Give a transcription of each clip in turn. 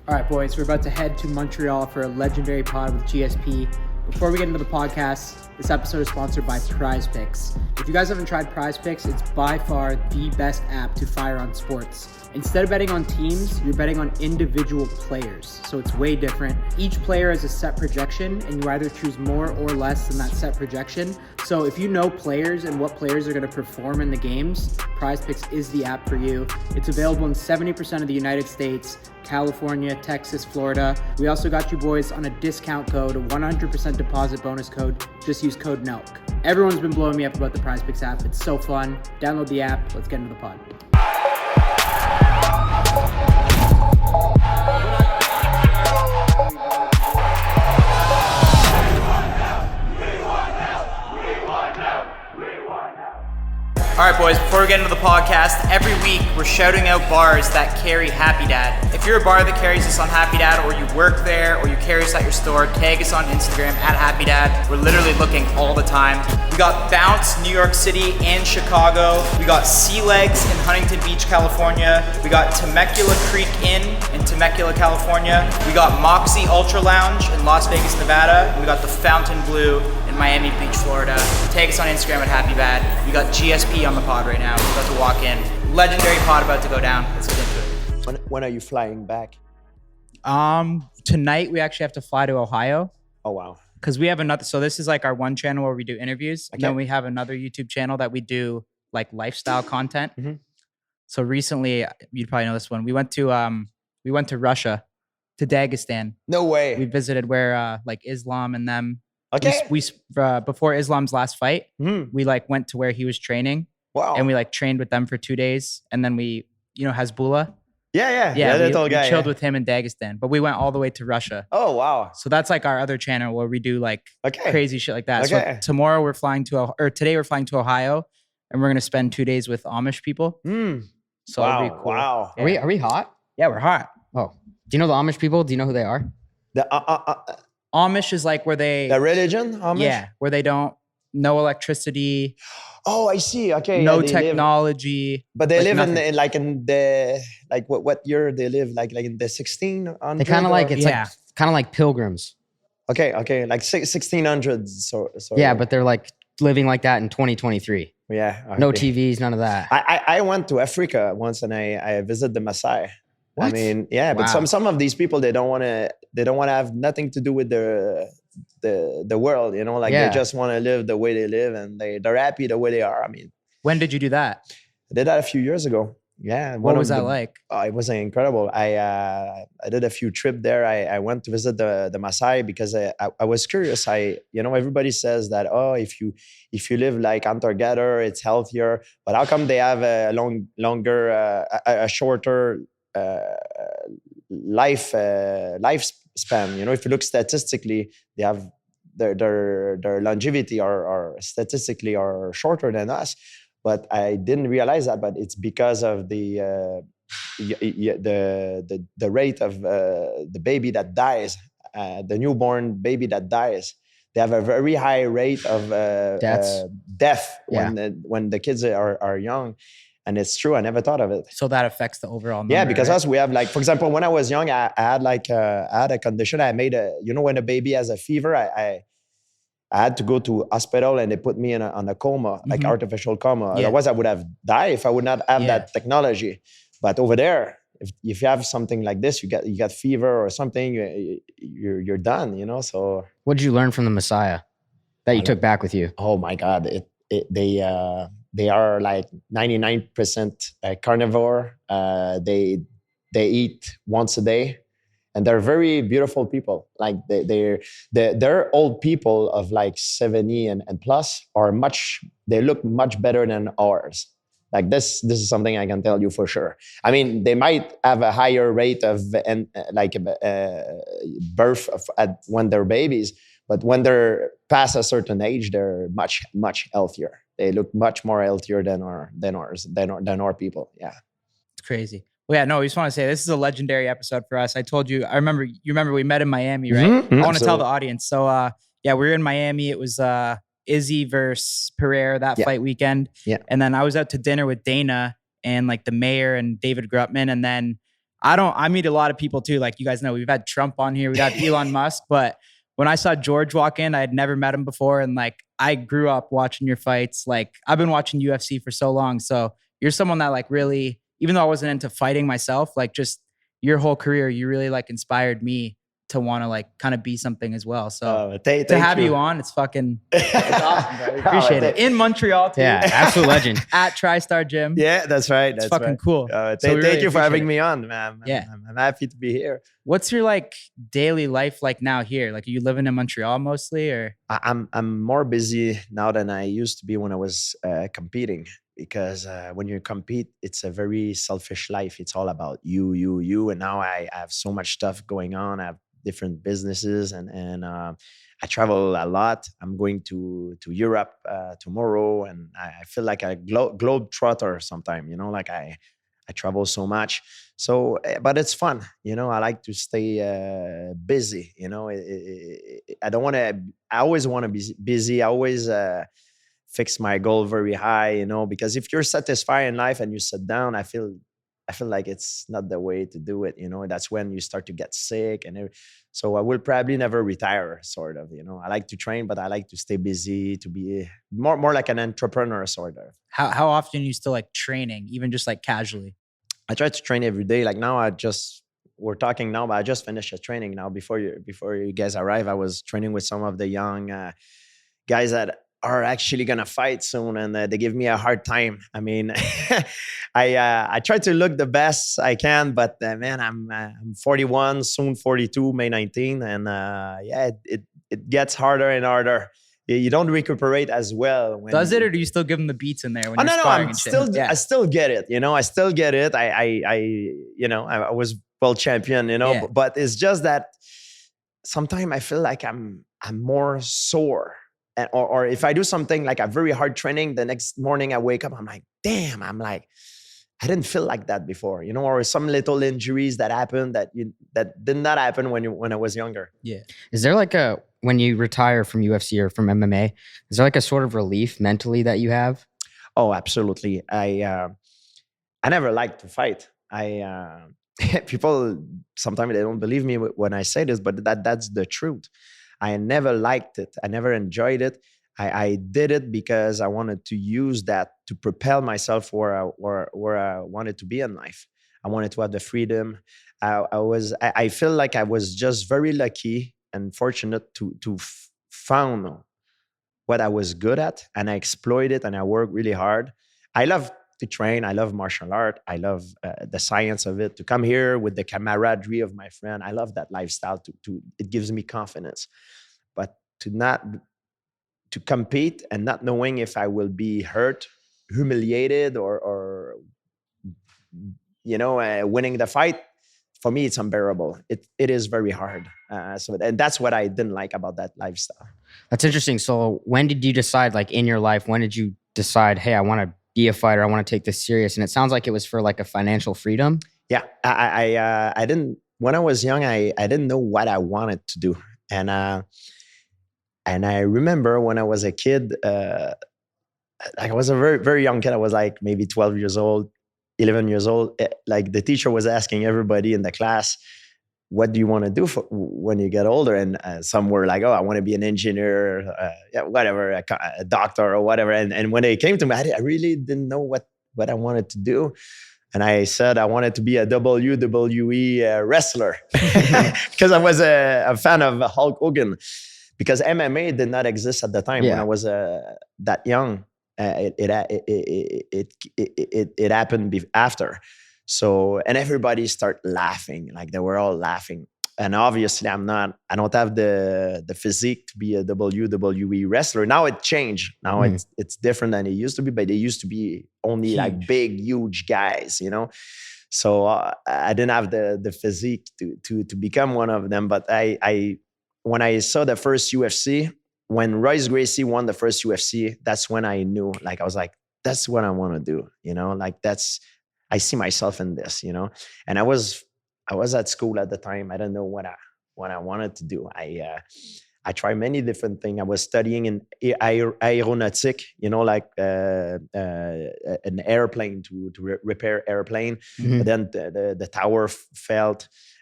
All right, boys, we're about to head to Montreal for a legendary pod with GSP. Before we get into the podcast, this episode is sponsored by Prize Picks. If you guys haven't tried Prize Picks, it's by far the best app to fire on sports. Instead of betting on teams, you're betting on individual players. So it's way different. Each player has a set projection, and you either choose more or less than that set projection. So if you know players and what players are going to perform in the games, Prize Picks is the app for you. It's available in 70% of the United States, California, Texas, Florida. We also got you boys on a discount code, a 100% deposit bonus code. Just use code NELK. Everyone's been blowing me up about the Prize Picks app. It's so fun. Download the app. Let's get into the pod. All right, boys, before we get into the podcast, every week we're shouting out bars that carry Happy Dad. If you're a bar that carries us on Happy Dad, or you work there, or you carry us at your store, tag us on Instagram at Happy Dad. We're literally looking all the time. We got Bounce, New York City and Chicago. We got Sea Legs in Huntington Beach, California. We got Temecula Creek Inn in Temecula, California. We got Moxie Ultra Lounge in Las Vegas, Nevada. And we got the Fountain Blue in Miami Beach, Florida. Tag us on Instagram at Happy Dad. We got GSP on the pod right now. We're about to walk in. Legendary pod about to go down. Let's get into it. When are you flying back? Tonight we actually have to fly to Ohio. Oh, wow. Because we have another, so this is like our one channel where we do interviews. Okay. And then we have another YouTube channel that we do like lifestyle content. Mm-hmm. So recently, you'd probably know this one. We went to Russia, to Dagestan. No way. We visited where like Islam and them. Okay. We before Islam's last fight, we like went to where he was training. Wow. And we like trained with them for 2 days. And then we, Hezbollah. Yeah, we guy, chilled with him in Dagestan, but we went all the way to Russia. Oh, wow. So that's like our other channel where we do like crazy shit like that. Okay. So today we're flying to Ohio, and we're gonna spend 2 days with Amish people. So wow. it'll be cool. Wow. Yeah. Are we hot? Yeah, we're hot. Oh, do you know the Amish people? Do you know who they are? The Amish is like where they religion, Amish? Yeah, where they don't no electricity. Oh, I see. Okay. No yeah, technology. But they like live nothing. in the what year they live? Like in the 1600s? They kind of like it's Yeah. like kind of like pilgrims. Okay, like 1600s. So Yeah, but they're like living like that in 2023. yeah. Okay. No TVs, none of that. I went to Africa once and I visited the Maasai. What? I mean, yeah, but Wow. some of these people they don't want to have nothing to do with the world, like Yeah. they just want to live the way they live and they're happy the way they are. I mean, When did you do that? I did that a few years ago. Yeah. What was that like? It was incredible. I did a few trips there. I went to visit the Maasai because I was curious. Everybody says that, if you live like hunter-gatherer, it's healthier. But how come they have a shorter lifespan? If you look statistically, they have their longevity are statistically are shorter than us. But I didn't realize that. But it's because of the rate of the baby that dies, the newborn baby that dies. They have a very high rate of death when the kids are young. And it's true. I never thought of it. So that affects the overall number. Yeah, because right? us, we have like, for example, when I was young, I had a condition. I made when a baby has a fever, I had to go to hospital and they put me on a coma, like artificial coma. Yeah. Otherwise, I would have died if I would not have that technology. But over there, if you have something like this, you got fever or something, you're done. So What did you learn from the Messiah that you took back with you? oh my God, they are like 99% carnivore. They they eat once a day, and they're very beautiful people. Like they're old people of like 70 and plus they look much better than ours. Like this is something I can tell you for sure. I mean, they might have a higher rate of birth when they're babies, but when they're past a certain age, they're much healthier. They look much more healthier than our people. Yeah, it's crazy. Well, yeah, no, we just want to say this is a legendary episode for us. I told you, you remember we met in Miami, right? Mm-hmm. I want to tell the audience. So, yeah, we were in Miami. It was Izzy versus Pereira that fight weekend. Yeah. And then I was out to dinner with Dana and like the mayor and David Grutman. And then I meet a lot of people too. Like you guys know, we've had Trump on here, we got Elon Musk, but when I saw George walk in, I had never met him before. And like, I grew up watching your fights. Like I've been watching UFC for so long. So you're someone that like really, even though I wasn't into fighting myself, like just your whole career, you really like inspired me to want to like kind of be something as well. So to have you on, it's fucking, it's awesome, bro. We appreciate it. In Montreal too. Yeah, absolute legend. At TriStar Gym. Yeah, that's right. That's fucking cool. Thank you for having me on, man. Yeah. I'm happy to be here. What's your like daily life like now here? Like, are you living in Montreal mostly, or? I'm more busy now than I used to be when I was competing, because when you compete, it's a very selfish life. It's all about you. And now I have so much stuff going on. I have different businesses and I travel a lot. I'm going to Europe tomorrow, and I feel like a globe trotter sometimes, like I travel so much. So, but it's fun, I like to stay busy, I don't want to, I always want to be busy. I always fix my goal very high, because if you're satisfied in life and you sit down, I feel like it's not the way to do it. That's when you start to get sick. So I will probably never retire, sort of. I like to train, but I like to stay busy, to be more like an entrepreneur, sort of. How often are you still like training, even just like casually? I try to train every day. Like now, we're talking now, but I just finished a training now. Before you guys arrive, I was training with some of the young guys that are actually gonna fight soon, and they give me a hard time. I mean, I try to look the best I can, but man, I'm 41, soon 42, May 19, and yeah, it gets harder and harder. You don't recuperate as well. Does it, or do you still give them the beats in there when you're no, sparring? I still get it. I still get it. I was world champion. But it's just that sometimes I feel like I'm more sore. Or if I do something like a very hard training, the next morning I wake up, I'm like, damn, I didn't feel like that before, or some little injuries that happened that did not happen when I was younger. Yeah. Is there like when you retire from UFC or from MMA, is there like a sort of relief mentally that you have? Oh, absolutely. I never liked to fight. People sometimes they don't believe me when I say this, but that's the truth. I never liked it. I never enjoyed it. I did it because I wanted to use that to propel myself where I wanted to be in life. I wanted to have the freedom. I feel like I was just very lucky and fortunate to found what I was good at, and I exploited it, and I worked really hard. I love to train. I love martial art. I love the science of it. To come here with the camaraderie of my friend, I love that lifestyle. It gives me confidence. But to compete and not knowing if I will be hurt, humiliated, or winning the fight, for me, it's unbearable. It is very hard. And that's what I didn't like about that lifestyle. That's interesting. So when did you decide, like in your life, when did you decide, hey, I want to be a fighter, I want to take this serious? And it sounds like it was for like a financial freedom. Yeah, I didn't, when I was young, I didn't know what I wanted to do. And I remember when I was a kid, like I was a very, very young kid. I was like maybe 12 years old, 11 years old. Like the teacher was asking everybody in the class, what do you want to do when you get older? And some were like, oh, I want to be an engineer, whatever, a doctor or whatever. And when it came to me, I really didn't know what I wanted to do. And I said I wanted to be a WWE wrestler because I was a fan of Hulk Hogan, because MMA did not exist at the time when I was that young. It happened after. So, and everybody started laughing, like they were all laughing. And obviously I don't have the physique to be a WWE wrestler. Now it changed. Now it's different than it used to be, but it used to be only like big, huge guys, So I didn't have the physique to become one of them. But when I saw the first UFC, when Royce Gracie won the first UFC, that's when I knew, like, I was like, that's what I want to do, like I see myself in this, and I was at school at the time. I didn't know what I wanted to do. I tried many different things. I was studying in aeronautic, like an airplane to repair airplane. Mhm. But then the tower fell.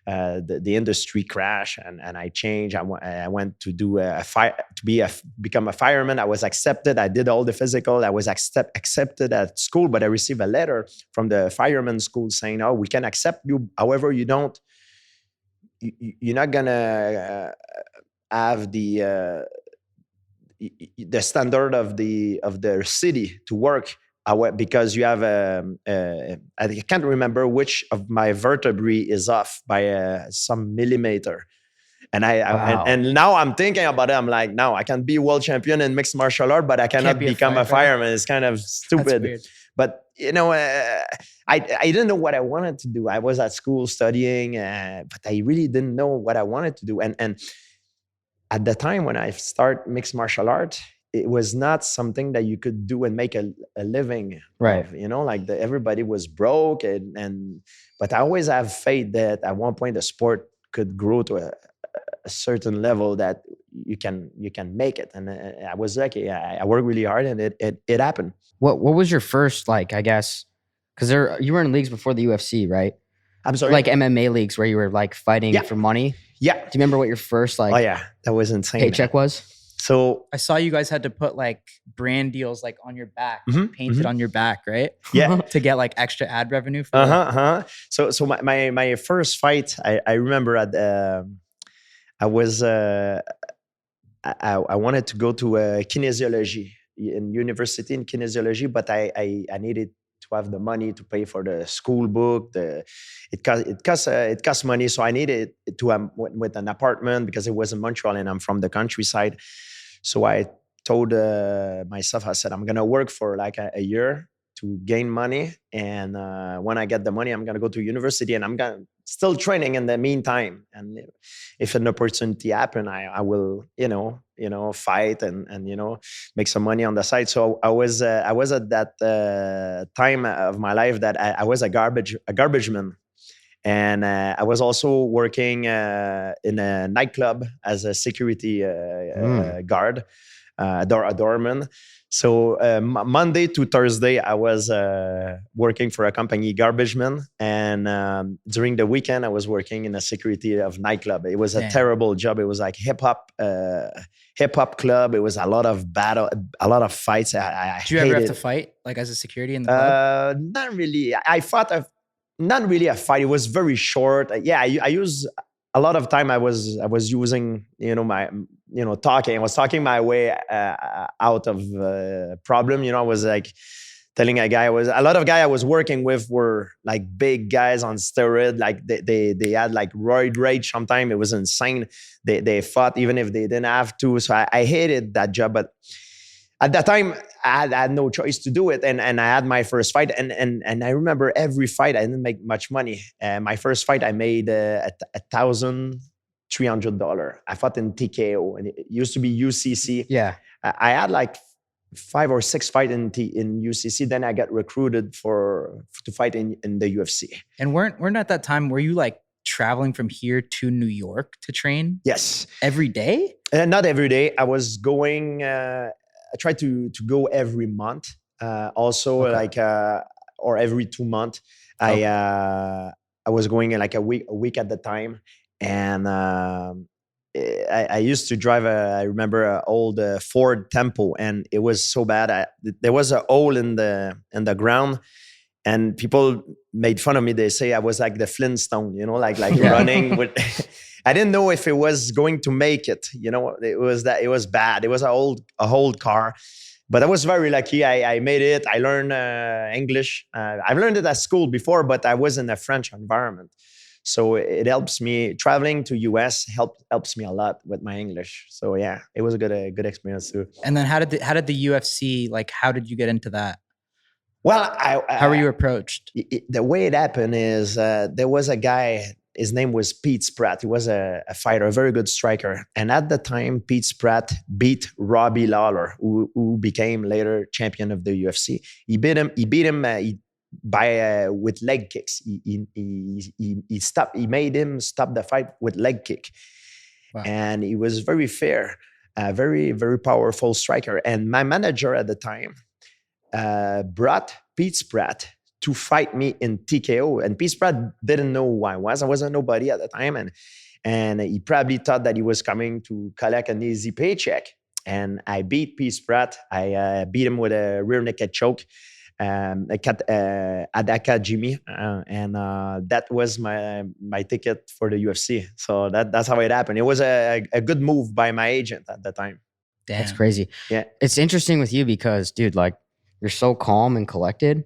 The industry crashed, and I changed. I went to do become a fireman. I was accepted. I did all the physical. I was accepted at school, but I received a letter from the fireman school saying, "Oh, we can accept you. However, you're not gonna have the standard of the city to work." Because you have I can't remember which of my vertebrae is off by some millimeter. And Wow. and now I'm thinking about it. I'm like, no, I can be world champion in mixed martial art, but I cannot be a become a firefighter? fireman. It's kind of That's stupid. weird. But I didn't know what I wanted to do. I was at school studying, but I really didn't know what I wanted to do. And at the time when I start mixed martial art, it was not something that you could do and make a living Right. of, like everybody was broke, but I always have faith that at one point the sport could grow to a certain level that you can make it. And I was lucky. I worked really hard, and it happened. What was your first, like, I guess, because you were in leagues before the UFC, right? I'm sorry. Like MMA leagues where you were like fighting Yeah. for money. Yeah. Do you remember what your first Oh yeah, that was insane. paycheck was? So I saw you guys had to put like brand deals like on your back, Mhm, painted on your back, right? Yeah. To get like extra ad revenue. For So my first fight, I remember I was I wanted to go to kinesiology in university in kinesiology, but I needed to have the money to pay for the school book. It costs money, so I needed to with an apartment because it was in Montreal and I'm from the countryside. So I told myself, I said, I'm gonna work for like a year to gain money, and when I get the money, I'm gonna go to university, and I'm gonna still training in the meantime. And if an opportunity happen, I will fight and make some money on the side. So I was at that time of my life that I was a garbage man. And I was also working in a nightclub as a security guard, a doorman. So Monday to Thursday, I was working for a company, garbage man, and during the weekend, I was working in a security of nightclub. It was a Damn. terrible job. It was like hip hop club. It was a lot of battle, a lot of fights. I Did you ever have hated to fight like as a security in the club? Not really. I fought not really a fight. It was very short. Yeah, I use a lot of time. I was using my talking. I was talking my way out of problem. I was like telling a lot of guy I was working with were like big guys on steroid. Like they had like roid rage. Sometimes it was insane. They fought even if they didn't have to. So I hated that job, but at that time, I had no choice to do it, and I had my first fight, and I remember every fight I didn't make much money. My first fight I made $1,300. I fought in TKO, and it used to be UCC. Yeah. I had like 5 or 6 fights in UCC. Then I got recruited to fight in the UFC. And weren't at that time, were you like traveling from here to New York to train Yes, every day? not every day. I was going. I tried to go every month. Also, Okay. like or every 2 months. Okay. I was going like a week at the time, and I used to drive I remember an old Ford Tempo, and it was so bad. There was a hole in the ground, and people made fun of me. They say I was like the Flintstone, like Yeah. running with. I didn't know if it was going to make it. It was bad. It was a old car, but I was very lucky. I made it. I learned English. I've learned it at school before, but I was in a French environment, so it helps me. Traveling to US helps me a lot with my English. So yeah, it was a good experience too. And then how did the UFC, like, how did you get into that? Well, How were you approached? The way it happened is there was a guy. His name was Pete Spratt. He was a fighter, a very good striker. And at the time, Pete Spratt beat Robbie Lawler, who became later champion of the UFC. He beat him with leg kicks. He made him stop the fight with leg kick. Wow. And he was very fair, very, very powerful striker. And my manager at the time brought Pete Spratt to fight me in TKO. And Pete Spratt didn't know who I was. I wasn't nobody at the time. And he probably thought that he was coming to collect an easy paycheck. And I beat Pete Spratt. I beat him with a rear naked choke. Adaka Jimmy, and that was my ticket for the UFC. So that's how it happened. It was a good move by my agent at the time. Damn. That's crazy. Yeah. It's interesting with you because, dude, like you're so calm and collected.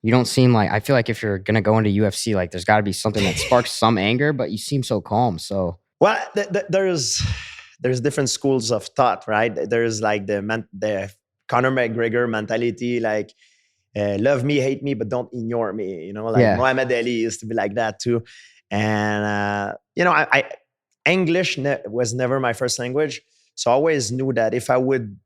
You don't seem like, I feel like if you're going to go into UFC, like there's got to be something that sparks some anger, but you seem so calm. So, well, there's different schools of thought, right? There's like the Conor McGregor mentality, like love me, hate me, but don't ignore me. You know, like Muhammad Ali used to be like that too. And you know, I English was never my first language, so I always knew that if I would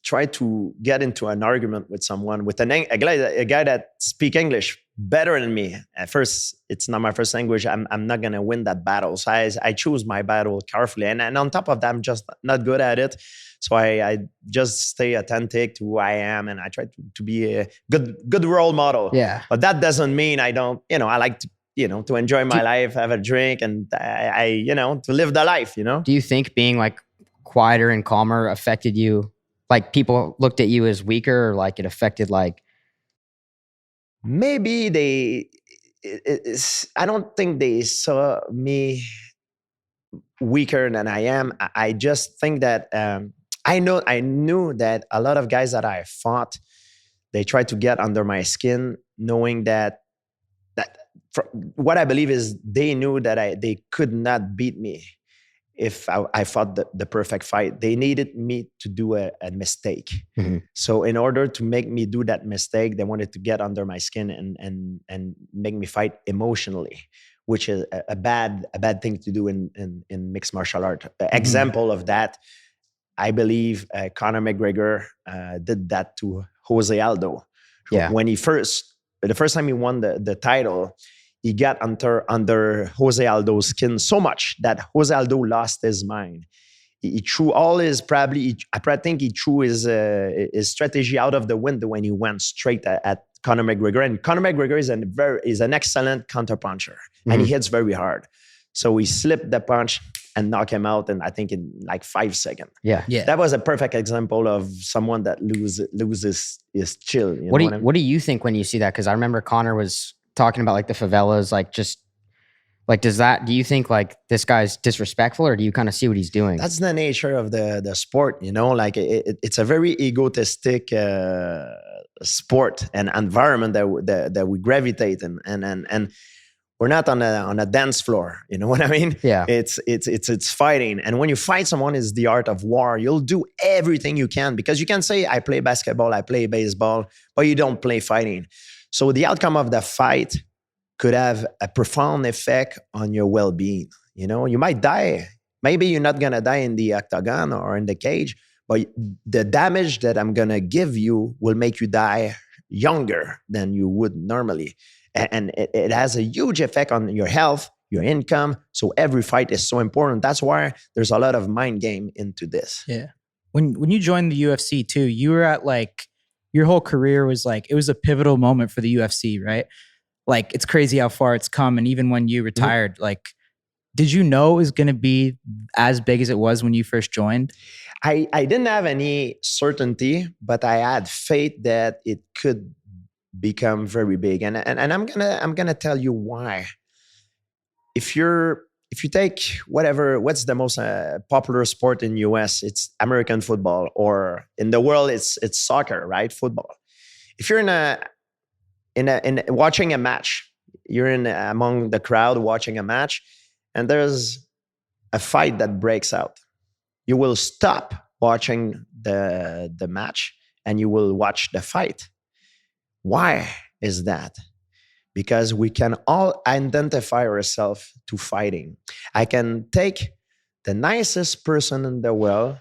try to get into an argument with someone, with a guy that speak English better than me, at first it's not my first language, I'm not gonna win that battle. So I choose my battle carefully, and on top of that, I'm just not good at it. So I just stay authentic to who I am, and I try to be a good role model. yeah. But that doesn't mean I don't, you know, I like to, you know, to enjoy my life, have a drink, and I you know, to live the life, you know. Do you think being like quieter and calmer affected you? Like people looked at you as weaker, or like it affected like? Maybe I don't think they saw me weaker than I am. I just think that I knew that a lot of guys that I fought, they tried to get under my skin, knowing that what I believe is they knew that they could not beat me if I fought the perfect fight. They needed me to do a mistake. Mm-hmm. So in order to make me do that mistake, they wanted to get under my skin and make me fight emotionally, which is a bad thing to do in mixed martial art. Example of that, I believe Conor McGregor did that to Jose Aldo. Yeah. When the first time he won the title, he got under Jose Aldo's skin so much that Jose Aldo lost his mind. He threw all his I think he threw his strategy out of the window when he went straight at Conor McGregor. And Conor McGregor is an excellent counterpuncher, and he hits very hard. So he slipped the punch and knocked him out, and I think in like 5 seconds. Yeah. That was a perfect example of someone that loses his chill. You know what do you think when you see that? Because I remember Conor was talking about like the favelas, like just like, do you think like this guy's disrespectful, or do you kind of see what he's doing? That's the nature of the sport, you know, like it's a very egotistic sport and environment that we gravitate in, and we're not on a dance floor, you know what I mean? Yeah. It's fighting. And when you fight someone, it's the art of war. You'll do everything you can, because you can say, I play basketball, I play baseball, but you don't play fighting. So the outcome of the fight could have a profound effect on your well-being. You know, you might die. Maybe you're not going to die in the octagon or in the cage, but the damage that I'm going to give you will make you die younger than you would normally. And it has a huge effect on your health, your income. So every fight is so important. That's why there's a lot of mind game into this. Yeah. When you joined the UFC too, you were at like, your whole career was like, it was a pivotal moment for the UFC, right? Like, it's crazy how far it's come. And even when you retired, like, did you know it was going to be as big as it was when you first joined? I didn't have any certainty, but I had faith that it could become very big. And I'm gonna tell you why. If you take what's the most popular sport in US, it's American football, or in the world it's soccer, right? Football. If you're in watching a match, you're among the crowd watching a match, and there's a fight that breaks out. You will stop watching the match and you will watch the fight. Why is that? Because we can all identify ourselves to fighting. I can take the nicest person in the world,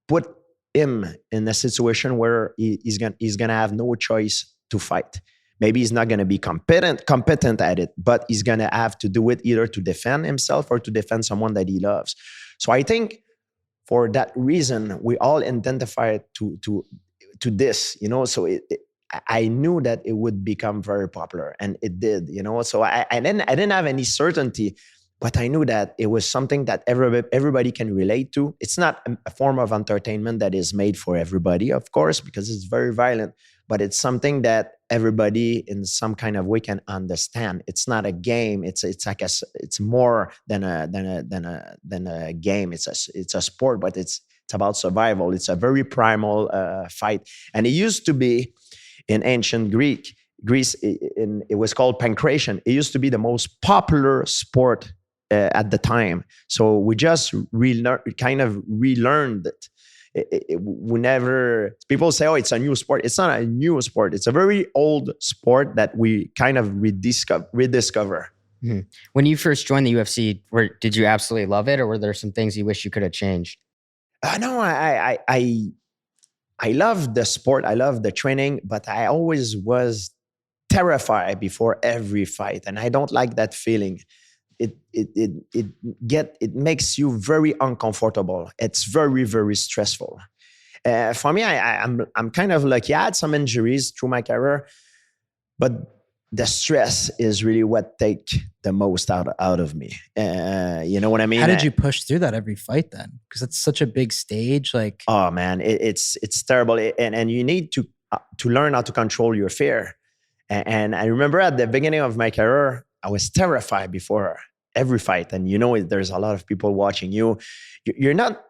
put him in a situation where he's gonna have no choice to fight. Maybe he's not going to be competent at it, but he's going to have to do it either to defend himself or to defend someone that he loves. So I think for that reason, we all identify to this, so I knew that it would become very popular, and it did, so I didn't have any certainty, but I knew that it was something that everybody can relate to. It's not a form of entertainment that is made for everybody, of course, because it's very violent, but it's something that everybody in some kind of way can understand. It's not a game. It's more than a game. It's a sport, but it's about survival. It's a very primal fight, and it used to be in ancient Greece. It was called pancration. It used to be the most popular sport at the time. So we just relearned it. We never, people say, oh, it's a new sport. It's not a new sport. It's a very old sport that we kind of rediscover. Mm-hmm. When you first joined the UFC, did you absolutely love it, or were there some things you wish you could have changed? No, I love the sport. I love the training, but I always was terrified before every fight, and I don't like that feeling. It makes you very uncomfortable. It's very, very stressful. For me, I'm kind of lucky. I had some injuries through my career, but the stress is really what take the most out of me. You know what I mean? How did you push through that every fight then? Because it's such a big stage. Like, oh man, it's terrible, and you need to learn how to control your fear. And I remember at the beginning of my career, I was terrified before every fight. And there's a lot of people watching you. You're not,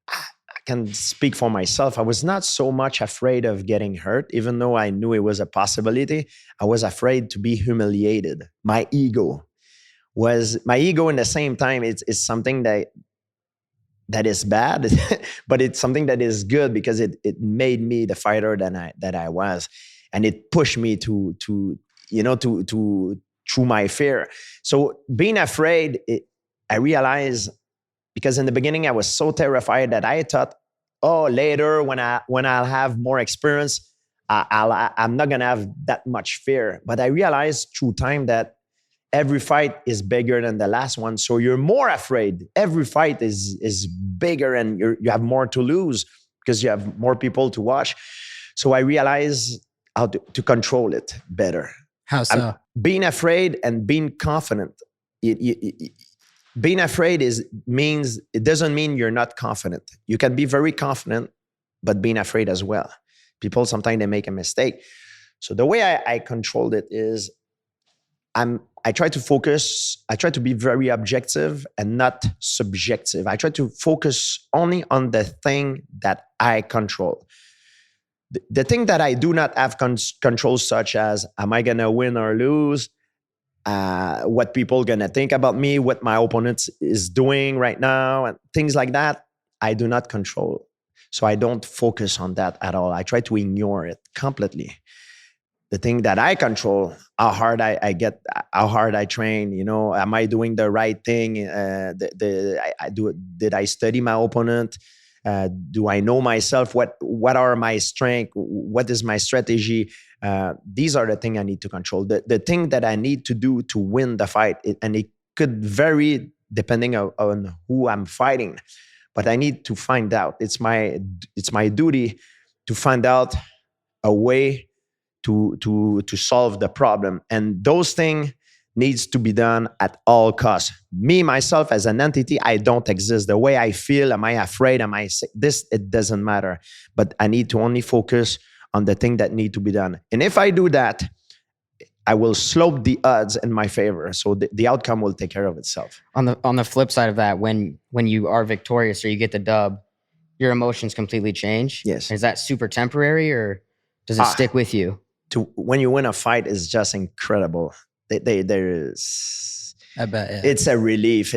I can speak for myself. I was not so much afraid of getting hurt, even though I knew it was a possibility. I was afraid to be humiliated. My ego in the same time, it's something that is bad, but it's something that is good because it made me the fighter that I was. And it pushed me to through my fear. So being afraid, I realized, because in the beginning I was so terrified that I thought, oh, later when I'll have more experience, I'm not gonna have that much fear. But I realized through time that every fight is bigger than the last one, so you're more afraid. Every fight is bigger, and you have more to lose because you have more people to watch. So I realized how to control it better. How so? Being afraid and being confident. Being afraid it doesn't mean you're not confident. You can be very confident, but being afraid as well. People sometimes they make a mistake. So the way I controlled it is I try to focus. I try to be very objective and not subjective. I try to focus only on the thing that I control. The thing that I do not have control, such as, am I going to win or lose? What people going to think about me? What my opponent is doing right now? And things like that, I do not control. So I don't focus on that at all. I try to ignore it completely. The thing that I control, how hard I get, how hard I train, am I doing the right thing? Did I study my opponent? Do I know myself? What are my strengths? What is my strategy? These are the things I need to control. The thing that I need to do to win the fight, and it could vary depending on who I'm fighting, but I need to find out. It's my duty to find out a way to solve the problem, and those things needs to be done at all costs. Me, myself, as an entity, I don't exist. The way I feel, am I afraid? Am I sick? It doesn't matter. But I need to only focus on the thing that need to be done. And if I do that, I will slope the odds in my favor. So the outcome will take care of itself. On the flip side of that, when you are victorious or you get the dub, your emotions completely change. Yes. Is that super temporary, or does it stick with you? When you win a fight, is just incredible. There's, I bet, yeah. It's a relief.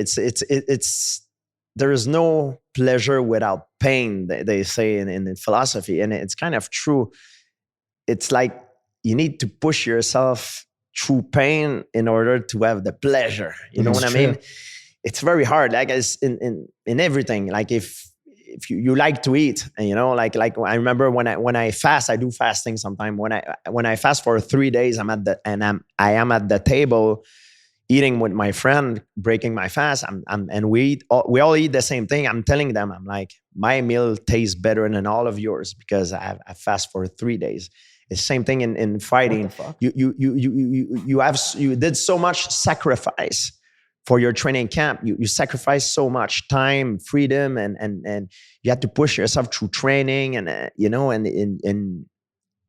There is no pleasure without pain, they say in philosophy, and it's kind of true. It's like you need to push yourself through pain in order to have the pleasure. You know what I mean? It's very hard. Like, it's in everything. Like, if if you like to eat, and like I remember when I fast, I do fasting sometime. When I fast for 3 days, I am at the table eating with my friend, breaking my fast. And we all eat the same thing. I'm telling them, I'm like, my meal tastes better than all of yours because I fast for 3 days. It's the same thing in fighting. What the fuck? You did so much sacrifice for your training camp. You sacrifice so much time, freedom, and you have to push yourself through training, and and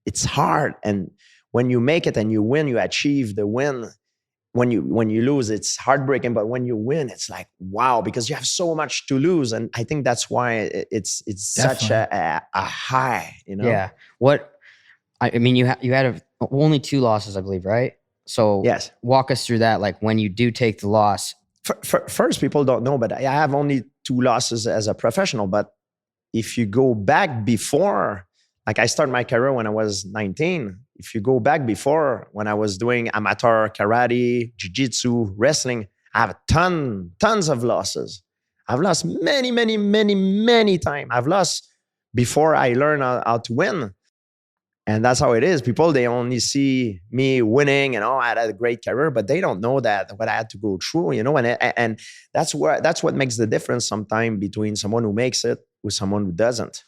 it's hard. And when you make it and you win, you achieve the win. When you lose, it's heartbreaking. But when you win, it's like, wow, because you have so much to lose. And I think that's why it's such a high. Yeah. I mean, you had only 2 losses, I believe, right? So yes, walk us through that. Like when you do take the loss. First, people don't know, but I have only 2 losses as a professional. But if you go back before, like I started my career when I was 19. If you go back before, when I was doing amateur karate, jiu-jitsu, wrestling, I have tons of losses. I've lost many times. I've lost before I learned how to win. And that's how it is. People, they only see me winning and I had a great career, but they don't know that what I had to go through, and that's what makes the difference sometimes between someone who makes it with someone who doesn't.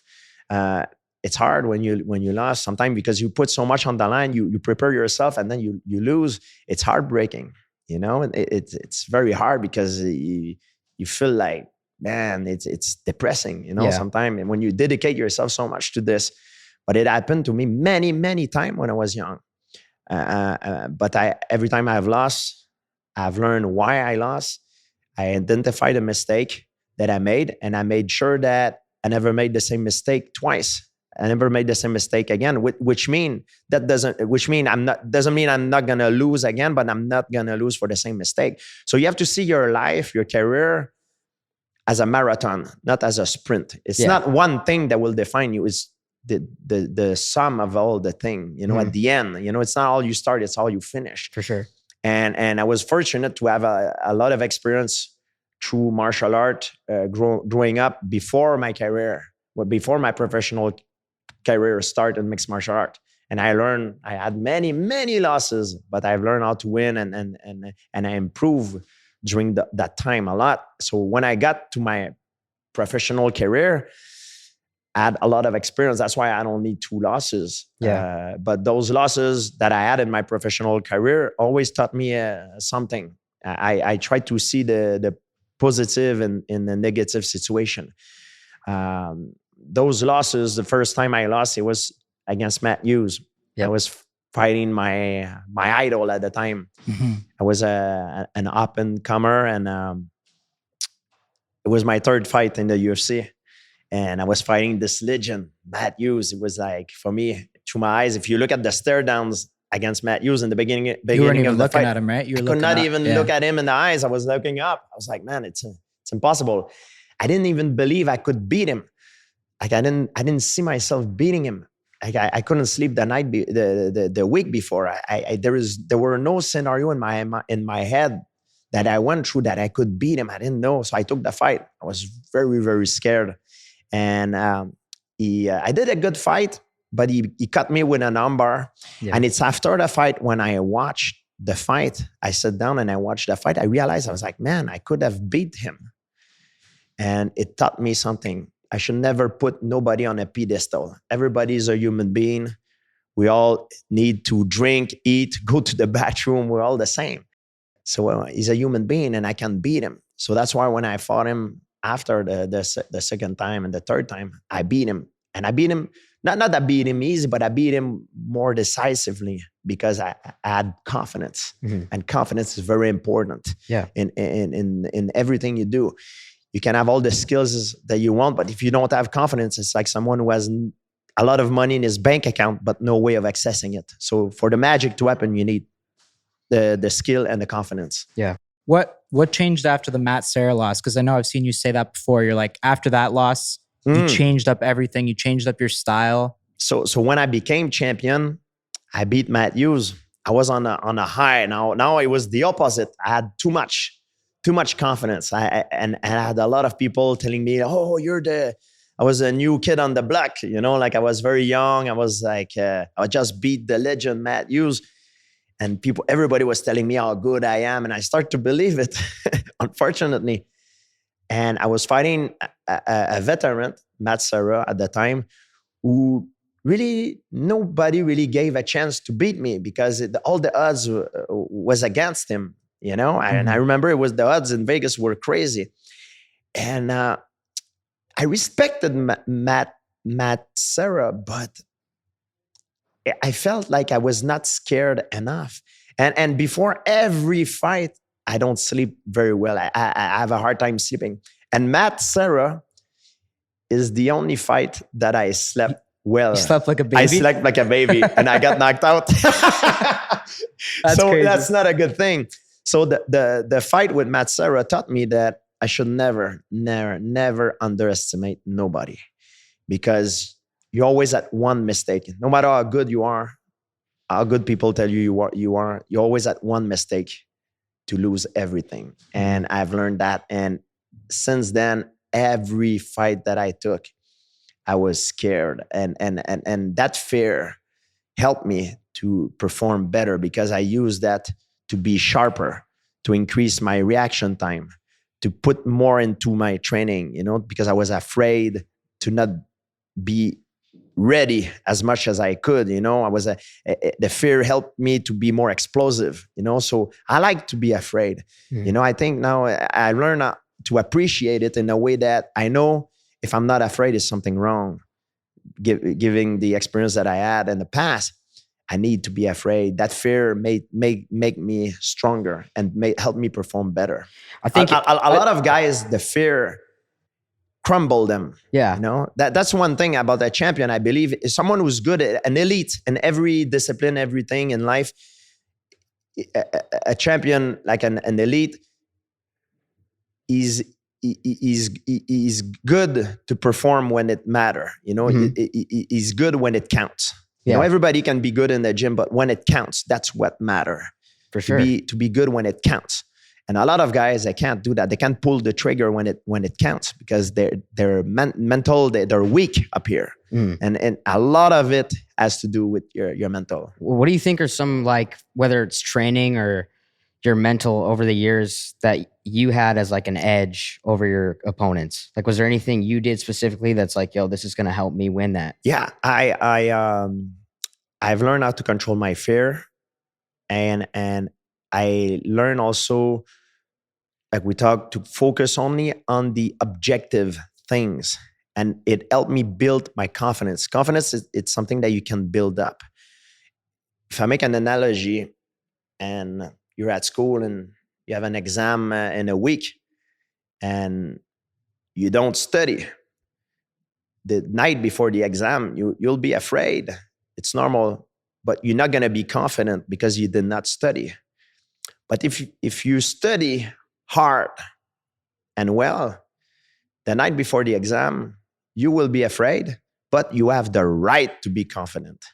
It's hard when you lost sometimes because you put so much on the line, you prepare yourself and then you lose. It's heartbreaking, it's very hard because you feel like, man, it's depressing, sometimes. And when you dedicate yourself so much to this. But it happened to me many times when I was young. But every time I've lost, I've learned why I lost. I identified a mistake that I made, and I made sure that I never made the same mistake twice. I never made the same mistake again. Which mean doesn't mean I'm not gonna lose again, but I'm not gonna lose for the same mistake. So you have to see your life, your career, as a marathon, not as a sprint. It's not one thing that will define you. It's the sum of all the thing, at the end, it's not all you start, it's all you finish. For sure. And I was fortunate to have a lot of experience through martial art, growing up before my career, before my professional career started in mixed martial art. And I had many losses, but I've learned how to win and I improved during that time a lot. So when I got to my professional career, I had a lot of experience. That's why I had only 2 losses. Yeah. But those losses that I had in my professional career always taught me something. I tried to see the positive in the negative situation. Those losses, the first time I lost, it was against Matt Hughes. Yep. I was fighting my idol at the time. Mm-hmm. I was an up-and-comer, and it was my 3rd fight in the UFC. And I was fighting this legend, Matt Hughes. It was like, for me, through my eyes, if you look at the stare downs against Matt Hughes in the beginning You weren't even of the looking fight, at him, right? You were I could looking not up. even look at him in the eyes. I was looking up. I was like, man, it's impossible. I didn't even believe I could beat him. Like I didn't see myself beating him. Like I couldn't sleep the night, the week before. There were no scenario in my head that I went through that I could beat him. I didn't know. So I took the fight. I was very scared. And I did a good fight, but he cut me with an armbar. Yeah. And it's after the fight, when I watched the fight, I sat down and I watched the fight. I realized, I was like, man, I could have beat him. And it taught me something. I should never put nobody on a pedestal. Everybody is a human being. We all need to drink, eat, go to the bathroom. We're all the same. So he's a human being and I can beat him. So that's why when I fought him, after the second time and the 3rd time, I beat him. And I beat him, not that I beat him easy, but I beat him more decisively because I had confidence. Mm-hmm. And confidence is very important in everything you do. You can have all the skills that you want, but if you don't have confidence, it's like someone who has a lot of money in his bank account, but no way of accessing it. So for the magic to happen, you need the skill and the confidence. Yeah. What changed after the Matt Serra loss? Because I know I've seen you say that before. You're like, after that loss, you changed up everything. You changed up your style. So when I became champion, I beat Matt Hughes. I was on a high. Now it was the opposite. I had too much confidence. And I had a lot of people telling me, "Oh, you're the I was a new kid on the block, you know, like I was very young. I was like, I just beat the legend Matt Hughes, and everybody was telling me how good I am, and I start to believe it, unfortunately. And I was fighting a veteran, Matt Serra, at the time, who really nobody really gave a chance to beat me because all the odds was against him, you know. And I remember the odds in Vegas were crazy, and I respected Matt Serra, but I felt like I was not scared enough. And before every fight, I don't sleep very well. I have a hard time sleeping. And Matt Serra is the only fight that I slept well. You slept like a baby? I slept like a baby and I got knocked out. So crazy. That's not a good thing. So the fight with Matt Serra taught me that I should never underestimate nobody, because you're always at one mistake. No matter how good you are, how good people tell you you're always at one mistake to lose everything. And I've learned that. And since then, every fight that I took, I was scared. And that fear helped me to perform better, because I used that to be sharper, to increase my reaction time, to put more into my training, you know, because I was afraid to not be ready as much as I could, you know. The fear helped me to be more explosive, you know. So I like to be afraid. You know, I think now I learn to appreciate it in a way that I know if I'm not afraid, is something wrong. Giving the experience that I had in the past, I need to be afraid. That fear make me stronger and help me perform better. I think a lot of guys, the fear crumble them. Yeah. You know, that's one thing about a champion, I believe, is someone who's good at an elite in every discipline, everything in life. A champion, like an elite, is good to perform when it matter. You know, he's good when it counts. You know, everybody can be good in the gym, but when it counts, that's what matter. For sure. To be good when it counts. And a lot of guys, they can't do that. They can't pull the trigger when it counts, because they're mental, they're weak up here. And a lot of it has to do with your mental. What do you think are some, like, whether it's training or your mental over the years, that you had as like an edge over your opponents? Like, was there anything you did specifically that's like, yo, this is going to help me win that? Yeah, I've learned how to control my fear, and I learned also, like we talked, to focus only on the objective things, and it helped me build my confidence. Confidence it's something that you can build up. If I make an analogy, and you're at school and you have an exam in a week, and you don't study the night before the exam, you'll be afraid. It's normal, but you're not going to be confident because you did not study. But if you study hard and well, the night before the exam, you will be afraid, but you have the right to be confident.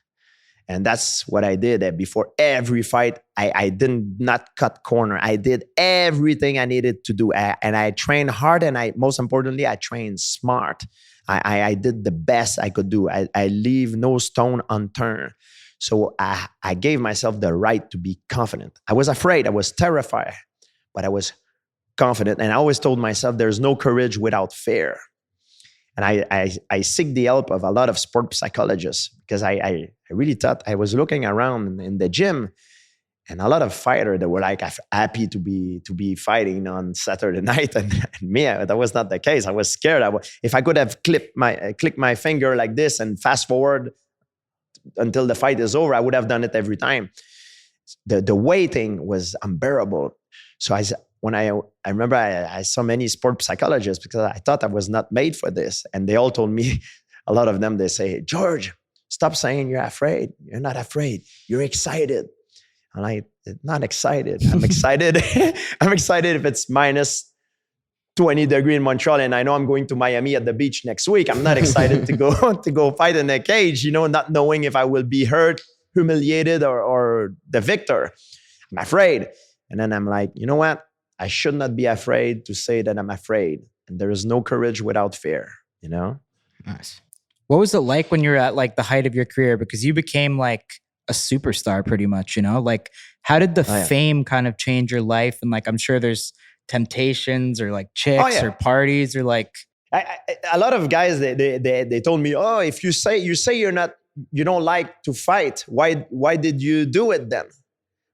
And that's what I did. Before every fight, I did not cut corner. I did everything I needed to do. And I trained hard, and most importantly, I trained smart. I did the best I could do. I leave no stone unturned. So I gave myself the right to be confident. I was afraid. I was terrified, but I was confident. And I always told myself there's no courage without fear. And I seek the help of a lot of sport psychologists, because I really thought, I was looking around in the gym, and a lot of fighters that were like happy to be fighting on Saturday night, and me, that was not the case. I was scared. If I could have clicked my finger like this and fast forward until the fight is over, I would have done it every time. The waiting was unbearable. So I remember I saw many sport psychologists, because I thought I was not made for this. And they all told me, a lot of them, they say, George, stop saying you're afraid. You're not afraid. You're excited. I'm like, not excited. I'm excited. I'm excited if it's minus 20 degrees in Montreal and I know I'm going to Miami at the beach next week. I'm not excited to go fight in a cage, you know, not knowing if I will be hurt, humiliated, or the victor. I'm afraid. And then I'm like, you know what? I should not be afraid to say that I'm afraid. And there is no courage without fear, you know? Nice. What was it like when you're at like the height of your career? Because you became like a superstar pretty much, you know? Like how did the fame kind of change your life? And like, I'm sure there's temptations or like chicks or parties or like... A lot of guys, they told me, oh, if you say you don't like to fight, why did you do it then?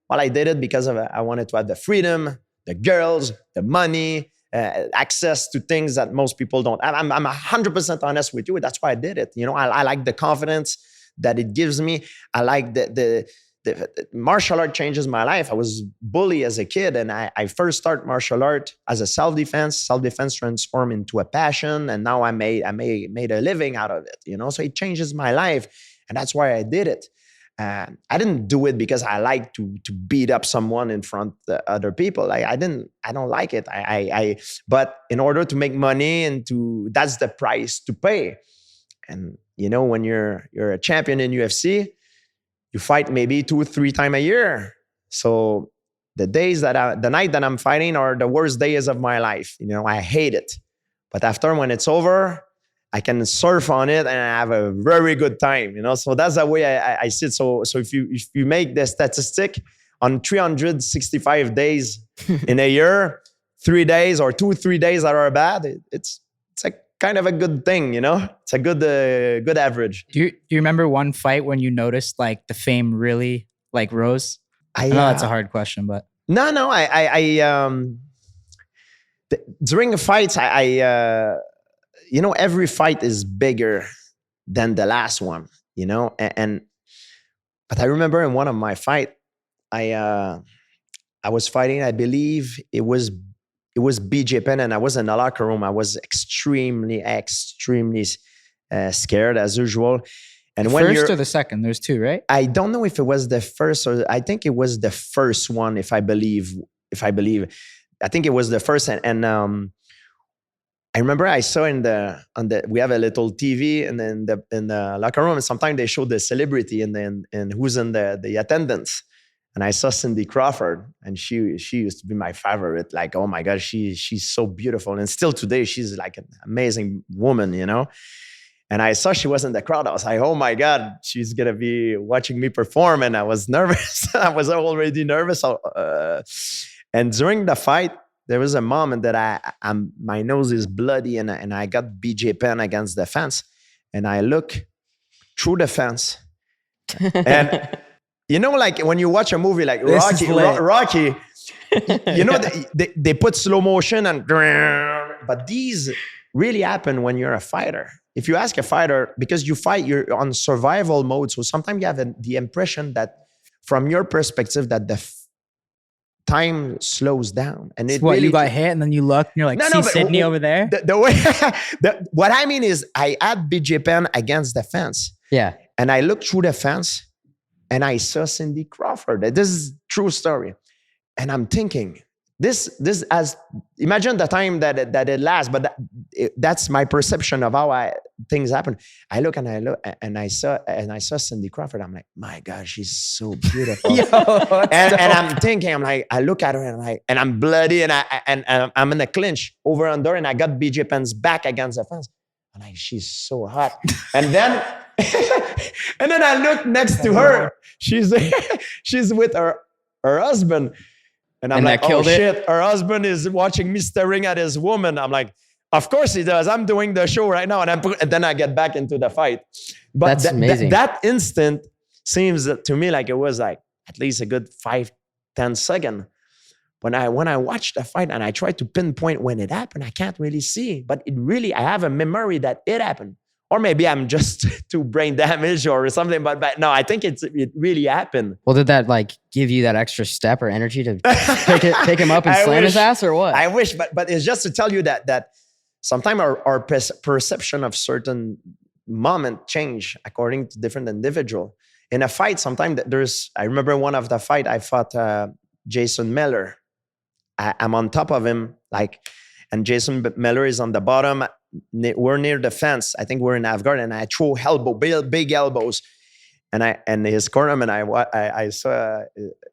Well, I did it because I wanted to have the freedom, the girls, the money, access to things that most people don't. I'm 100% honest with you. That's why I did it. You know, I like the confidence that it gives me. I like the martial art changes my life. I was bullied as a kid, and I first started martial art as a self-defense. Self-defense transformed into a passion, and now I made a living out of it. You know, so it changes my life, and that's why I did it. I didn't do it because I like to beat up someone in front of other people. I don't like it. But in order to make money that's the price to pay. And you know, when you're a champion in UFC, you fight maybe 2 or 3 times a year. So the night that I'm fighting are the worst days of my life. You know, I hate it. But after, when it's over, I can surf on it and I have a very good time, you know? So that's the way I see it. So if you make the statistic on 365 days in a year, 3 days or 2 or 3 days that are bad, it's a kind of a good thing, you know? It's a good average. Do you remember one fight when you noticed like the fame really like rose? I know that's a hard question, but... No, during the fights, you know, every fight is bigger than the last one, you know? But I remember in one of my fight, I was fighting, I believe it was BJ Penn, and I was in the locker room. I was extremely scared as usual. And when first or the second? There's 2, right? I don't know if it was the first or I think it was the first one, if I believe. I think it was the first, and I remember I saw we have a little TV and then in the locker room, and sometimes they show the celebrity and who's in the attendance. And I saw Cindy Crawford, and she used to be my favorite. Like, oh my God, she's so beautiful. And still today, she's like an amazing woman, you know? And I saw she was in the crowd. I was like, oh my God, she's going to be watching me perform. And I was nervous. I was already nervous. And during the fight, there was a moment that my nose is bloody and I got BJ Penn against the fence. And I look through the fence. And you know, like when you watch a movie like Rocky, you know, they put slow motion but these really happen when you're a fighter. If you ask a fighter, because you fight, you're on survival mode. So sometimes you have the impression that from your perspective that the time slows down. And it really, you got hit and then you look and you're like, see Sydney over there? The way, what I mean is I had BJ Penn against the fence. Yeah. And I looked through the fence and I saw Cindy Crawford. This is true story. And I'm thinking, this as imagine the time that it lasts, but that's my perception of how things happen. I look and I saw Cindy Crawford. I'm like, my God, she's so beautiful. and I'm thinking, I'm like, I look at her and I'm bloody and I'm in a clinch over under, and I got BJ Penn's back against the fence. I'm like, she's so hot. And then and then I look next to her. She's with her husband. And I'm like, oh shit, her husband is watching me staring at his woman. I'm like, of course he does. I'm doing the show right now. And then I get back into the fight. But that's amazing. That instant seems to me like it was like at least a good 5-10 seconds. When I watched the fight and I tried to pinpoint when it happened, I can't really see. But I have a memory that it happened. Or maybe I'm just too brain damaged or something, but no, I think it really happened. Well, did that like give you that extra step or energy to pick him up and slam his ass, or what? I wish, but it's just to tell you that sometimes our perception of certain moment change according to different individual. In a fight, sometimes I remember one of the fight I fought Jason Miller. I'm on top of him, and Jason Miller is on the bottom. We're near the fence. I think we're in half guard, and I throw big elbows, and his cornerman. I saw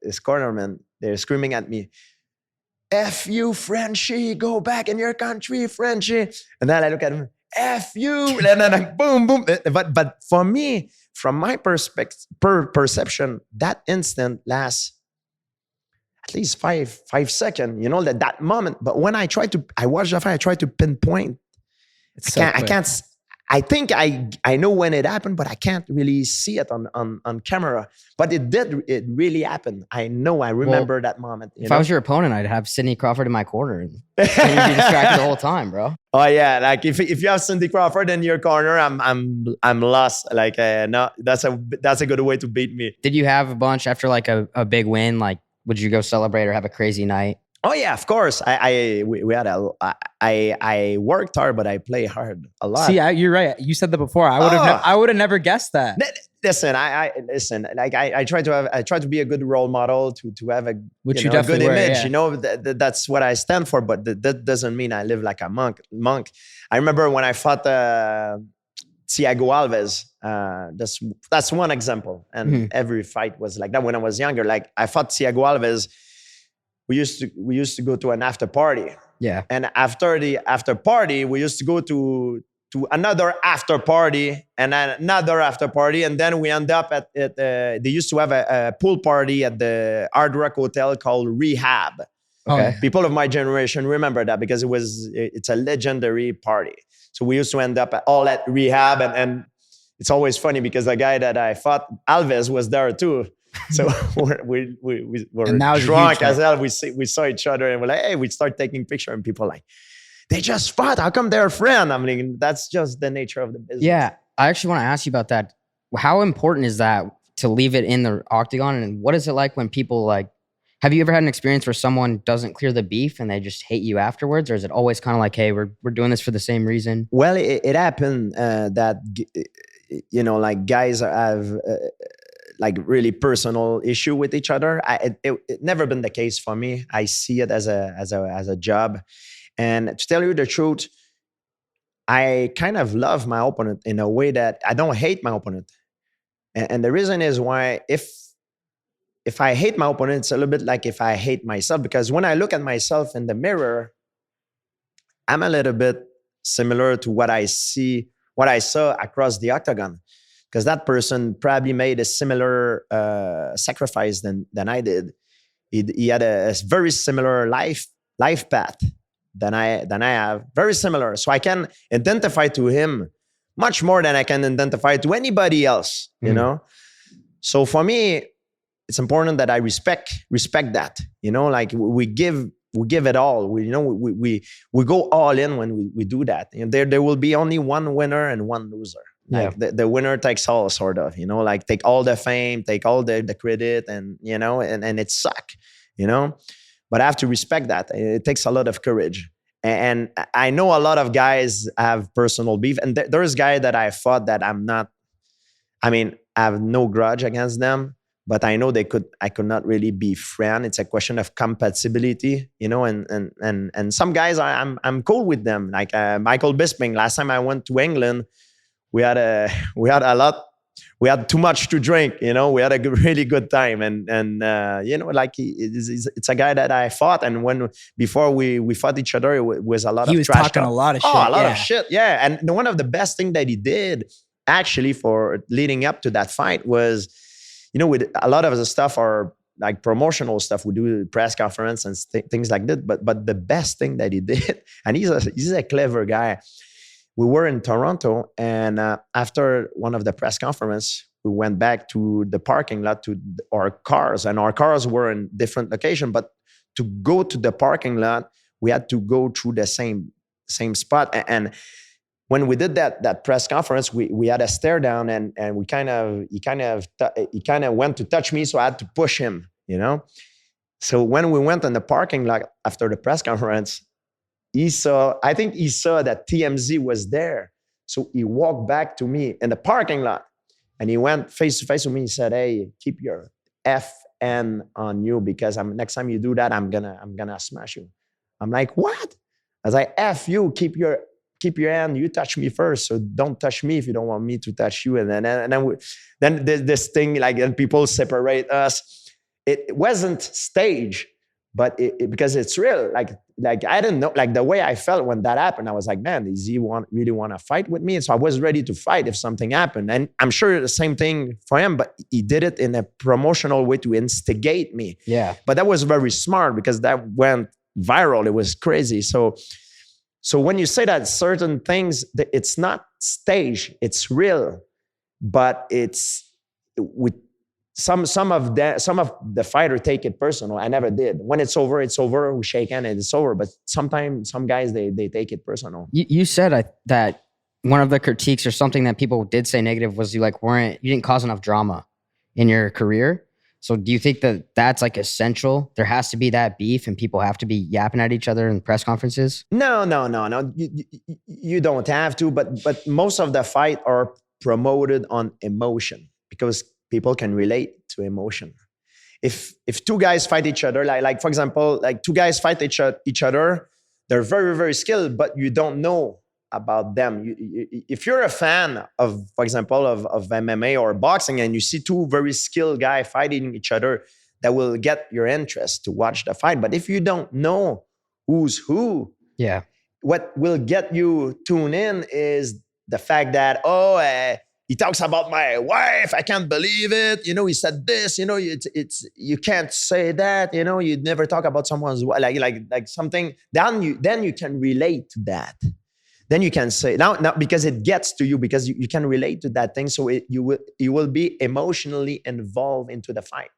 his cornerman. They're screaming at me, "F you, Frenchie! Go back in your country, Frenchie!" And then I look at him, F you, and then like, boom, boom. But for me, from my perception, that instant lasts at least five seconds, you know, that moment. But when I watch the fight, I try to pinpoint. I can't. I think I know when it happened, but I can't really see it on camera. But it really happened. I remember that moment. If I was your opponent, I'd have Cindy Crawford in my corner and you'd be distracted the whole time, bro. Oh yeah, like if you have Cindy Crawford in your corner, I'm lost. Like no, that's a good way to beat me. Did you have a bunch after like a big win? Like, would you go celebrate or have a crazy night? Oh yeah, of course. I worked hard, but I play hard a lot. See, you're right. You said that before. I would have never guessed that. Listen, listen. Like I try to be a good role model to have a definitely good image. Yeah. You know, that's what I stand for. But that doesn't mean I live like a monk. I remember when I fought Thiago Alves. That's one example, and every fight was like that when I was younger. Like I fought Thiago Alves. We used to go to an after party. Yeah. And after the after party, we used to go to another after party and another after party. And then we end up at they used to have a pool party at the Hard Rock Hotel called Rehab. Okay. People of my generation remember that because it's a legendary party. So we used to end up all at Rehab. And it's always funny because the guy that I fought, Alves, was there too. So we were drunk as hell. We saw each other and we're like, hey, we start taking pictures and people like, they just fought. How come they're a friend? I mean, that's just the nature of the business. Yeah. I actually want to ask you about that. How important is that to leave it in the octagon? And what is it like when people like, have you ever had an experience where someone doesn't clear the beef and they just hate you afterwards? Or is it always kind of like, hey, we're doing this for the same reason? Well, it happened that, you know, like guys have like really personal issue with each other. It never been the case for me. I see it as a job. And to tell you the truth, I kind of love my opponent in a way that I don't hate my opponent. And the reason is why if I hate my opponent, it's a little bit like if I hate myself, because when I look at myself in the mirror, I'm a little bit similar to what I saw across the octagon. Because that person probably made a similar sacrifice than I did. He had a very similar life path than I have, very similar. So I can identify to him much more than I can identify to anybody else. You know. So for me, it's important that I respect that. You know, like we give it all. We go all in when we do that. And there will be only one winner and one loser. Like the winner takes all, sort of, you know, like take all the fame, take all the credit, and you know, and it suck, you know. But I have to respect that. It takes a lot of courage. And I know a lot of guys have personal beef, and there's guys that I fought that I have no grudge against them, but I know I could not really be friend. It's a question of compatibility, you know, and some guys I'm cool with them. Like Michael Bisping. Last time I went to England, we had too much to drink, you know. We had a really good time, and you know, like it's a guy that I fought, and before we fought each other, it was a lot of trash talk. He was talking a lot of shit. Oh, a lot of shit, yeah. And one of the best thing that he did actually for leading up to that fight was, you know, with a lot of the stuff are like promotional stuff. We do press conference and things like that. But the best thing that he did, and he's a clever guy. We were in Toronto, and after one of the press conference, we went back to the parking lot to our cars, and our cars were in different locations. But to go to the parking lot, we had to go through the same spot. And when we did that press conference, we had a stare down, and he kind of went to touch me, so I had to push him, you know. So when we went in the parking lot after the press conference, I think he saw that TMZ was there. So he walked back to me in the parking lot and he went face to face with me. He said, hey, keep your FN on you, because next time you do that, I'm gonna smash you. I'm like, what? I was like, F you, keep your hand. You touch me first. So don't touch me if you don't want me to touch you. And then this thing, like, and people separate us. It wasn't staged. but because it's real. Like I didn't know, like the way I felt when that happened, I was like, man, does he really want to fight with me? And so I was ready to fight if something happened. And I'm sure the same thing for him, but he did it in a promotional way to instigate me. Yeah. But that was very smart because that went viral. It was crazy. So when you say that certain things, it's not staged, it's real, but it's with some of the fighter take it personal. I never did. When it's over, it's over. We shake hands and it's over. But sometimes some guys they take it personal. You said that one of the critiques or something that people did say negative was you didn't cause enough drama in your career. So do you think that that's like essential? There has to be that beef and people have to be yapping at each other in press conferences? No. You don't have to, but most of the fight are promoted on emotion because people can relate to emotion. If two guys fight each other, like for example, like two guys fight each other, they're very, very skilled, but you don't know about them. If you're a fan of, for example, of MMA or boxing, and you see two very skilled guys fighting each other, that will get your interest to watch the fight. But if you don't know who's who, yeah, what will get you tuned in is the fact that, he talks about my wife. I can't believe it. He said this. It's you can't say that. You never talk about someone's like something. Then you can relate to that. Then you can say now because it gets to you because you can relate to that thing. So you will be emotionally involved into the fight.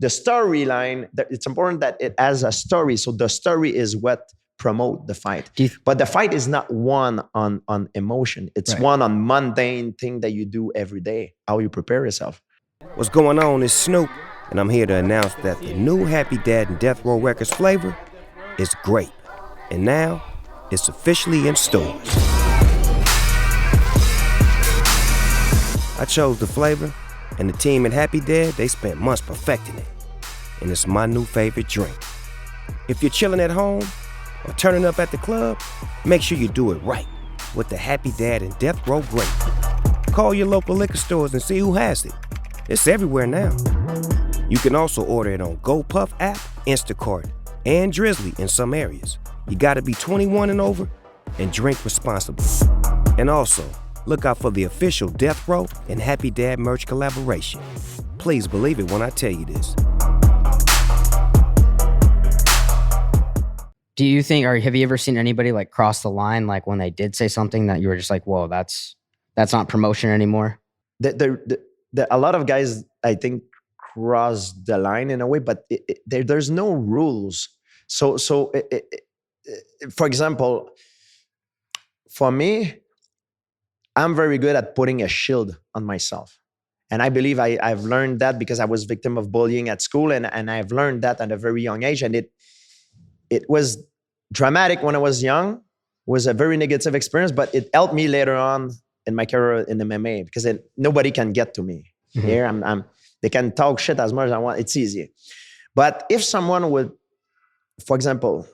The storyline. It's important that it has a story. So the story is what promote the fight. But the fight is not one on emotion. It's one on mundane thing that you do every day, how you prepare yourself. What's going on is Snoop, and I'm here to announce that the new Happy Dad and Death Row Records flavor is great. And now, it's officially in stores. I chose the flavor, and the team at Happy Dad, they spent months perfecting it. And it's my new favorite drink. If you're chilling at home, or turning up at the club, make sure you do it right with the Happy Dad and Death Row Grape. Call your local liquor stores and see who has it. It's everywhere now. You can also order it on GoPuff app, Instacart, and Drizzly in some areas. You gotta be 21 and over and drink responsibly. And also, look out for the official Death Row and Happy Dad merch collaboration. Please believe it when I tell you this. Do you think, or have you ever seen anybody like cross the line, like when they did say something that you were just like, whoa, that's not promotion anymore? A lot of guys, I think, cross the line in a way, but there's no rules. So for example, for me, I'm very good at putting a shield on myself. And I believe I've learned that because I was victim of bullying at school, and I've learned that at a very young age. And it was dramatic when I was young. It was a very negative experience, but it helped me later on in my career in MMA because nobody can get to me. Mm-hmm. Here, they can talk shit as much as I want. It's easy. But if someone would, for example,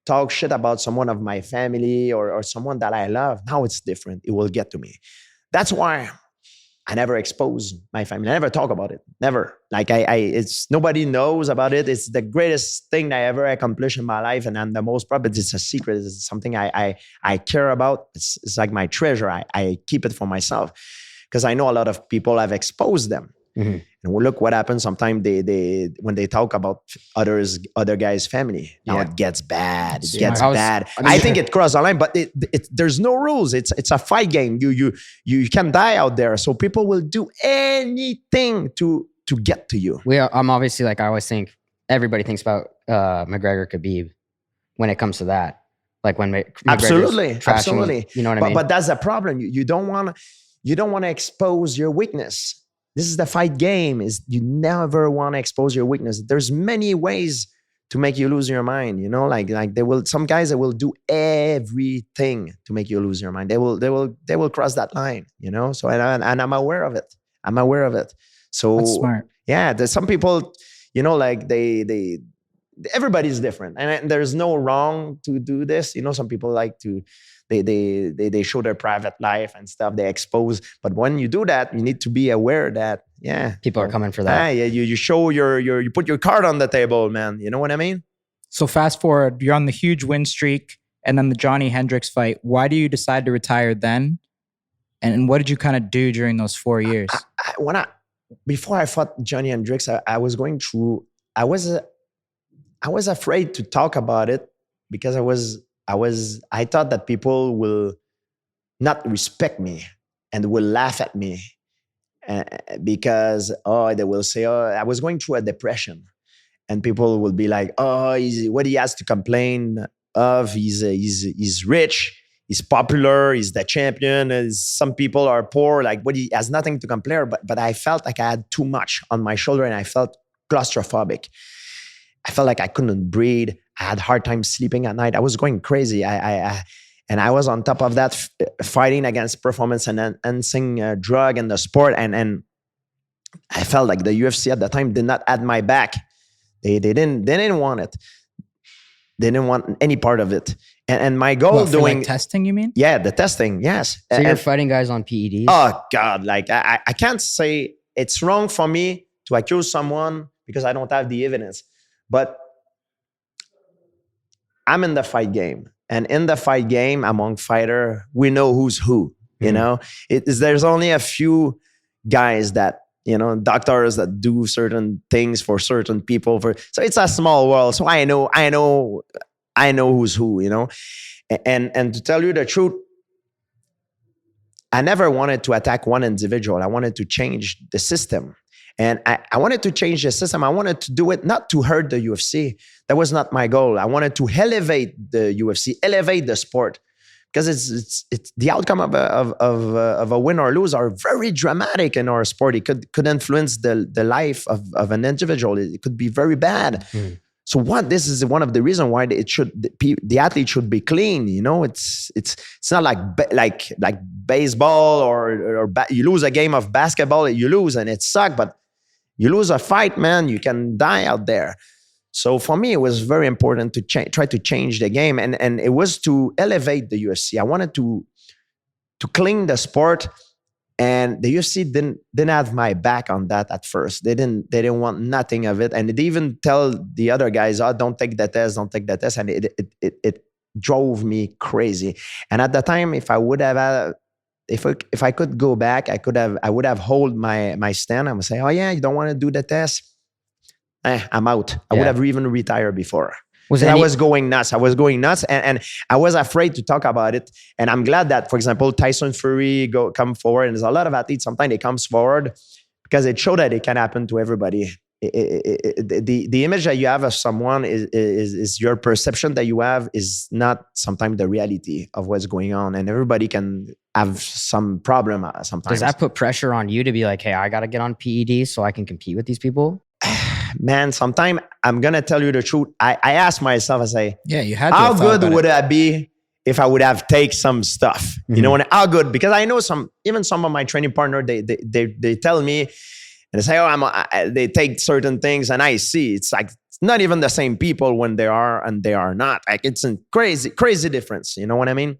talk shit about someone of my family or someone that I love, now it's different. It will get to me. That's why I never expose my family. I never talk about it. Never. Like it's nobody knows about it. It's the greatest thing I ever accomplished in my life, and I'm the most proud. But it's a secret. It's something I care about. It's like my treasure. I keep it for myself because I know a lot of people have exposed them. Mm-hmm. And look what happens. Sometimes they when they talk about other guys' family, now it gets bad. It gets bad. I think it crossed the line, but there's no rules. It's a fight game. You can die out there. So people will do anything to get to you. I'm obviously I always think everybody thinks about McGregor Khabib when it comes to that. Like when absolutely. You know what I mean? But that's the problem. You don't want to expose your weakness. This is the fight game. Is you never want to expose your weakness. There's many ways to make you lose your mind. Like some guys that will do everything to make you lose your mind. They will cross that line. So and I'm aware of it. So that's smart. Yeah, there's some people. They everybody's different, and there's no wrong to do this. Some people like to. They show their private life and stuff. They expose, but when you do that, you need to be aware that people are coming for that. You show you put your card on the table, man. You know what I mean? So fast forward, you're on the huge win streak and then the Johnny Hendricks fight. Why do you decide to retire then? And what did you kind of do during those 4 years? Before I fought Johnny Hendricks, I was going through, I was afraid to talk about it because I thought that people will not respect me and will laugh at me because, they will say, I was going through a depression. And people will be like, what he has to complain of, he's rich, he's popular, he's the champion. Some people are poor, like what he has nothing to complain. But I felt like I had too much on my shoulder and I felt claustrophobic. I felt like I couldn't breathe. I had a hard time sleeping at night. I was going crazy. And I was on top of that fighting against performance enhancing drug in the sport. And I felt like the UFC at the time did not have my back. They didn't want it. They didn't want any part of it. And my goal doing testing, you mean? Yeah, the testing, yes. So you're fighting guys on PEDs? Oh God, like I can't say it's wrong for me to accuse someone because I don't have the evidence. But I'm in the fight game. And in the fight game, among fighter, we know who's who. You know, there's only a few guys that, doctors that do certain things for certain people. So it's a small world. So I know who's who. And to tell you the truth, I never wanted to attack one individual. I wanted to change the system. And I wanted to change the system. I wanted to do it not to hurt the UFC. That was not my goal. I wanted to elevate the UFC, elevate the sport. Because it's the outcome of a win or lose are very dramatic in our sport. It could influence the life of an individual. It could be very bad. So this is one of the reasons why the athlete should be clean. It's not like baseball or you lose a game of basketball, you lose and it sucks. But you lose a fight, man, you can die out there. So for me, it was very important to try to change the game, and it was to elevate the UFC. I wanted to clean the sport, and the UFC didn't have my back on that at first. They didn't want nothing of it, and they even tell the other guys, don't take the test, and it drove me crazy. And at the time, if I would have if I could go back, I would have hold my stand. I would say, you don't want to do the test. I'm out. I would have even retired before. I was going nuts. And I was afraid to talk about it. And I'm glad that, for example, Tyson Fury come forward. And there's a lot of athletes, sometimes they comes forward because it showed that it can happen to everybody. The image that you have of someone is your perception that you have is not sometimes the reality of what's going on. And everybody can have some problem sometimes. Does that put pressure on you to be like, hey, I got to get on PEDs so I can compete with these people? Man, sometimes I'm going to tell you the truth. I ask myself, I say, you had to how good would I be if I would have take some stuff? You know, how good? Because I know some of my training partner, they tell me, and they say, they take certain things, and I see it's like it's not even the same people when they are and they are not. Like it's a crazy difference. You know what I mean?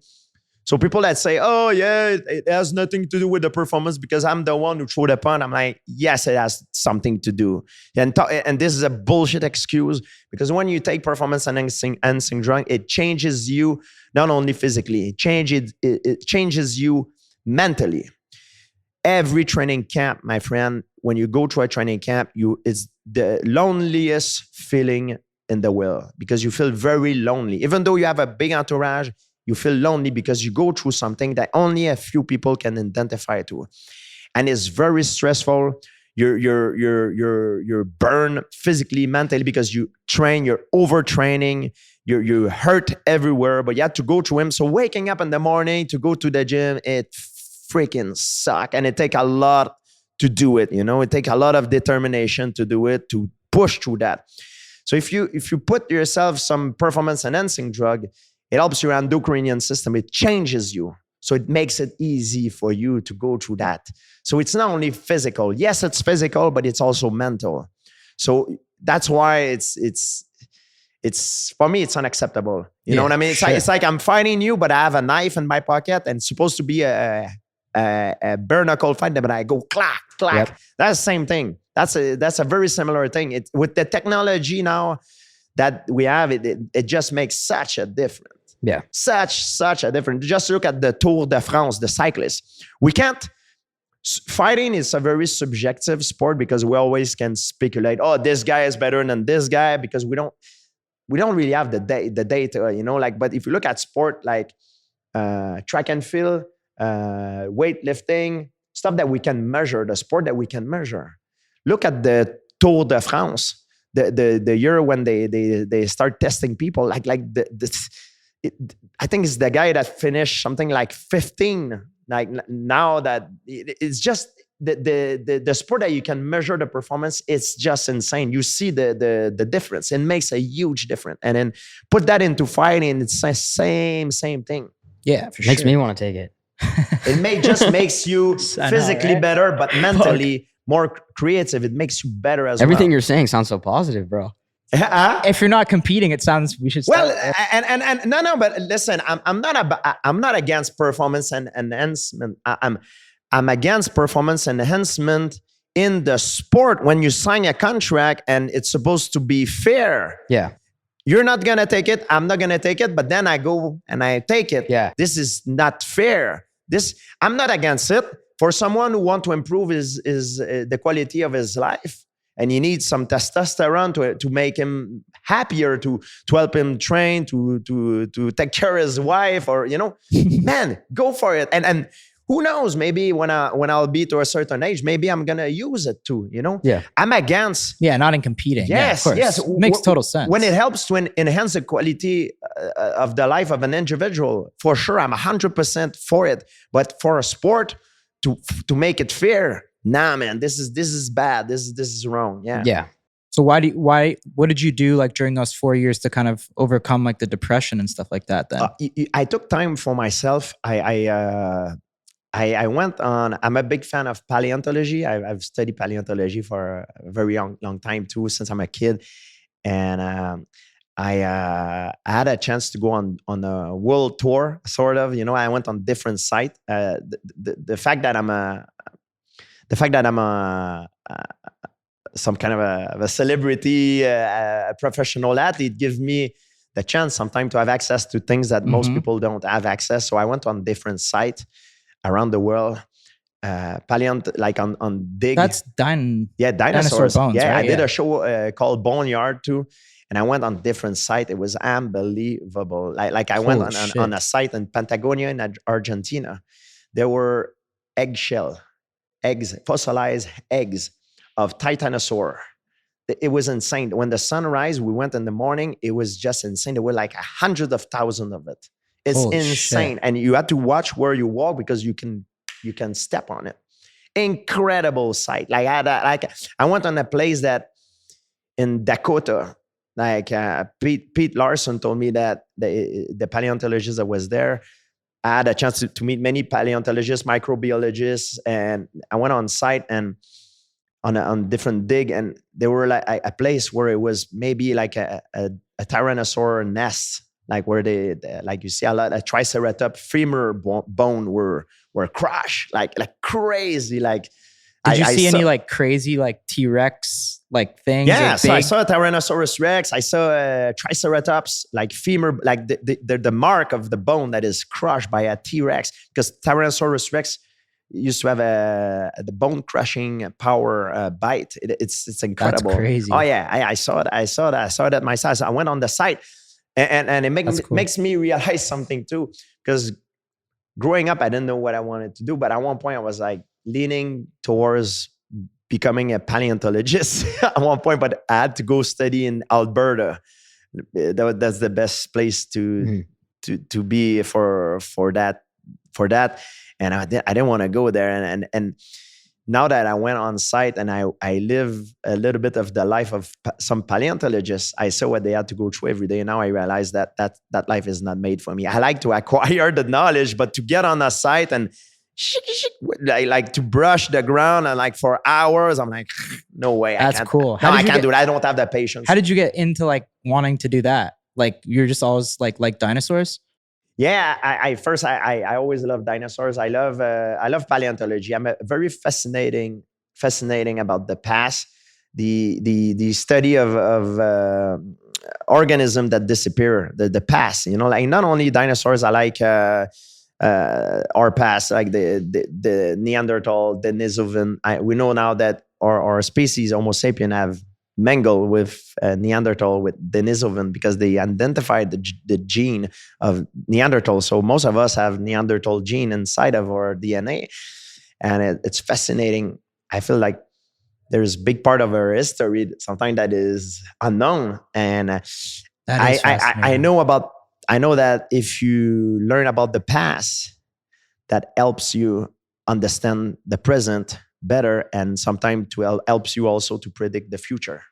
So people that say, it has nothing to do with the performance because I'm the one who threw the punch. I'm like, yes, it has something to do. And this is a bullshit excuse because when you take performance enhancing drug, it changes you not only physically, it changes you mentally. Every training camp, my friend, when you go to a training camp, it's the loneliest feeling in the world because you feel very lonely. Even though you have a big entourage, you feel lonely because you go through something that only a few people can identify to. And it's very stressful. You're burned physically, mentally because you train, you're overtraining, you're hurt everywhere, but you have to go through them. So waking up in the morning to go to the gym, it freaking sucks. And it takes a lot to do it. It takes a lot of determination to do it, to push through that. So if you put yourself some performance enhancing drug, it helps your endocrine system. It changes you. So it makes it easy for you to go through that. So it's not only physical. Yes, it's physical, but it's also mental. So that's why it's for me, it's unacceptable. You know what I mean? It's like I'm fighting you, but I have a knife in my pocket and it's supposed to be a bare knuckle fight, but I go clack, clack. Yep. That's the same thing. That's a very similar thing. With the technology now, that we have, it just makes such a difference. Yeah. Such a difference. Just look at the Tour de France, the cyclists. We can't, fighting is a very subjective sport because we always can speculate, oh, this guy is better than this guy, because we don't really have the data, you know, like, but if you look at sport like track and field, weightlifting, stuff that we can measure, the sport that we can measure. Look at the Tour de France, the year when they start testing people, I think it's the guy that finished something like 15. Like now that it's just the sport that you can measure the performance, it's just insane. You see the difference. It makes a huge difference. And then put that into fighting, it's the same thing. Yeah, for Makes sure. me want to take it. It just makes you physically right? better, but mentally more creative. It makes you better as Everything well. you're saying sounds so positive, bro. If you're not competing, it sounds we should start. Well, and no, but listen, I'm not against performance and enhancement. I'm against performance enhancement in the sport when you sign a contract and it's supposed to be fair. Yeah. You're not gonna take it. I'm not gonna take it. But then I go and I take it. Yeah. This is not fair. I'm not against it. For someone who want to improve the quality of his life, and he needs some testosterone to make him happier, to help him train, to take care of his wife, or, you know, man, go for it. And who knows, maybe when I'll be to a certain age, maybe I'm gonna use it too, you know? Yeah. I'm against. Yeah, not in competing. Yes, yeah, of course. yes. Makes total sense. When it helps to enhance the quality of the life of an individual, for sure, I'm 100% for it. But for a sport, to make it fair, nah, man, this is bad. This is wrong. Yeah. Yeah. So what did you do like during those 4 years to kind of overcome like the depression and stuff like that then? I took time for myself. I went on. I'm a big fan of paleontology. I've studied paleontology for a very long time too, since I'm a kid, and I had a chance to go on a world tour, sort of. You know, I went on different sites. The fact that I'm some kind of a celebrity, a professional athlete, gives me the chance sometimes to have access to things that most people don't have access. So I went on different sites around the world, like on dig. That's Dinosaurs. bones. Yeah, right? I did a show called Boneyard too, and I went on different sites. It was unbelievable. Like I went on a site in Patagonia in Argentina. There were fossilized eggs of Titanosaur. It was insane. When the sun rise, we went in the morning. It was just insane. There were like 100,000 of it. It's Holy insane. shit. And you had to watch where you walk because you can step on it. Incredible sight. Like I went on a place that in Dakota, like Pete Larson told me that the paleontologist that was there, I had a chance to meet many paleontologists, microbiologists, and I went on site and on different dig, and there were like a place where it was maybe like a tyrannosaur nest, like where they like you see a lot of triceratops femur bone were crushed like crazy. Like did you see any like crazy like T-Rex like things? Yeah, like so I saw a Tyrannosaurus Rex. I saw a Triceratops, like femur, like the mark of the bone that is crushed by a T-Rex, because Tyrannosaurus Rex used to have the bone crushing power bite. It's incredible. That's crazy. Oh yeah, I saw it. I saw that myself. So I went on the site, and it makes me realize something too, because growing up I didn't know what I wanted to do, but at one point I was like leaning towards becoming a paleontologist at one point, but I had to go study in Alberta. That's the best place to be for that. And I didn't want to go there. And now that I went on site and I live a little bit of the life of some paleontologists, I saw what they had to go through every day. And now I realize that life is not made for me. I like to acquire the knowledge, but to get on a site and like to brush the ground and like for hours, I'm like, no way. That's cool. No, I can't do it. I don't have that patience. How did you get into like wanting to do that? Like you're just always like dinosaurs? Yeah, I always love dinosaurs. I love paleontology. I'm very fascinating about the past, the study of organism that disappear, the past. Like not only dinosaurs, I like our past, like the Neanderthal, the Denisovan. We know now that our species, Homo sapien, have mingled with Neanderthal, with Denisovan, because they identified the gene of Neanderthal. So most of us have Neanderthal gene inside of our DNA, and it's fascinating. I feel like there's a big part of our history, something that is unknown, and I know that if you learn about the past, that helps you understand the present better, and sometimes helps you also to predict the future.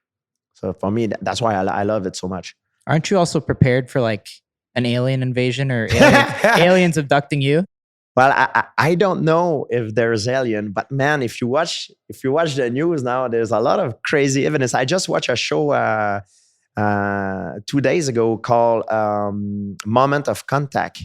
So for me, that's why I love it so much. Aren't you also prepared for like an alien invasion or aliens abducting you? Well, I don't know if there's alien, but man, if you watch the news now, there's a lot of crazy evidence. I just watched a show 2 days ago called Moment of Contact.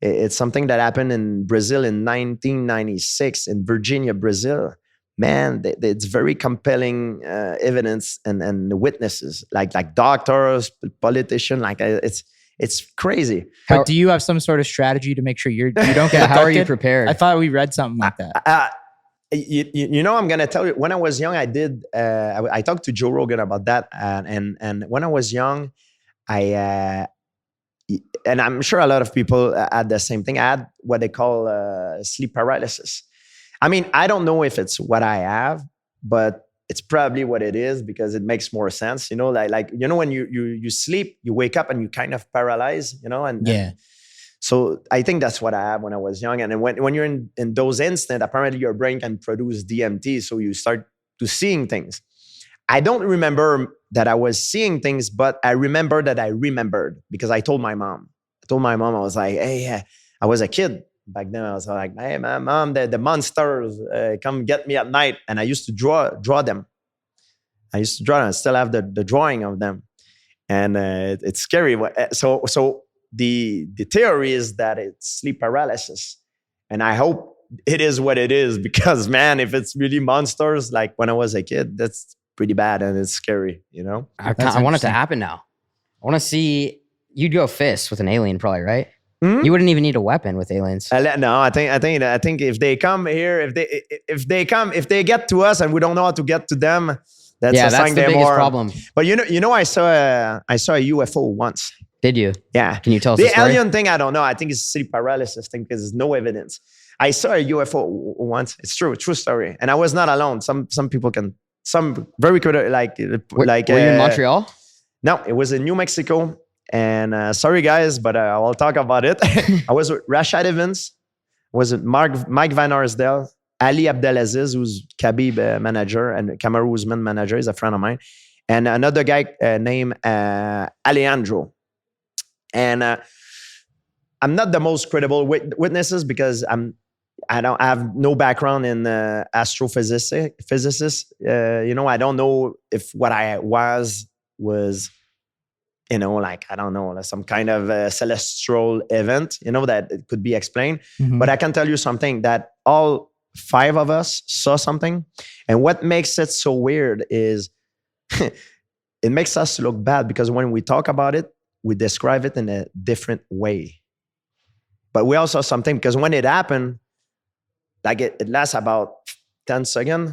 It's something that happened in Brazil in 1996 in Virginia, Brazil. Man, it's very compelling evidence and witnesses, like doctors, politicians. Like it's crazy. But do you have some sort of strategy to make sure you don't get abducted? How are you prepared? I thought we read something like that. I'm gonna tell you. When I was young, I did. I talked to Joe Rogan about that, and when I was young, and I'm sure a lot of people had the same thing. I had what they call sleep paralysis. I mean, I don't know if it's what I have, but it's probably what it is, because it makes more sense. Like when you sleep, you wake up and you kind of paralyze. And so I think that's what I have when I was young. And then when you're in those instants, apparently your brain can produce DMT, so you start to seeing things. I don't remember that I was seeing things, but I remember that I remembered, because I told my mom. I was like, hey, I was a kid back then. I was like, hey, mom, the monsters come get me at night. And I used to draw them. I still have the drawing of them. And it's scary. So the theory is that it's sleep paralysis. And I hope it is what it is, because man, if it's really monsters, like when I was a kid, that's pretty bad and it's scary, I want it to happen now. I want to see you'd go fist with an alien, probably, right? Mm-hmm. You wouldn't even need a weapon with aliens. No, I think if they come here, if they get to us and we don't know how to get to them, that's the biggest problem. But I saw a UFO once. Did you? Yeah. Can you tell us the the story? alien thing? I don't know. I think it's sleep paralysis thing, because there's no evidence. I saw a UFO once. It's true story, and I was not alone. Some people can. Some very good, like were you in Montreal? No, it was in New Mexico. And sorry guys, but I will talk about it. I was with Rashad Evans, was with Mike Van Arsdale, Ali Abdelaziz, who's Khabib manager, and Kamaru Usman manager, is a friend of mine, and another guy named Alejandro. And I'm not the most credible witnesses, because I have no background in astrophysicists. I don't know if what I was, like, I don't know, some kind of celestial event, that it could be explained. Mm-hmm. But I can tell you something, that all 5 of us saw something. And what makes it so weird is it makes us look bad, because when we talk about it, we describe it in a different way. But we also saw something, because when it happened, like it lasts about 10 seconds.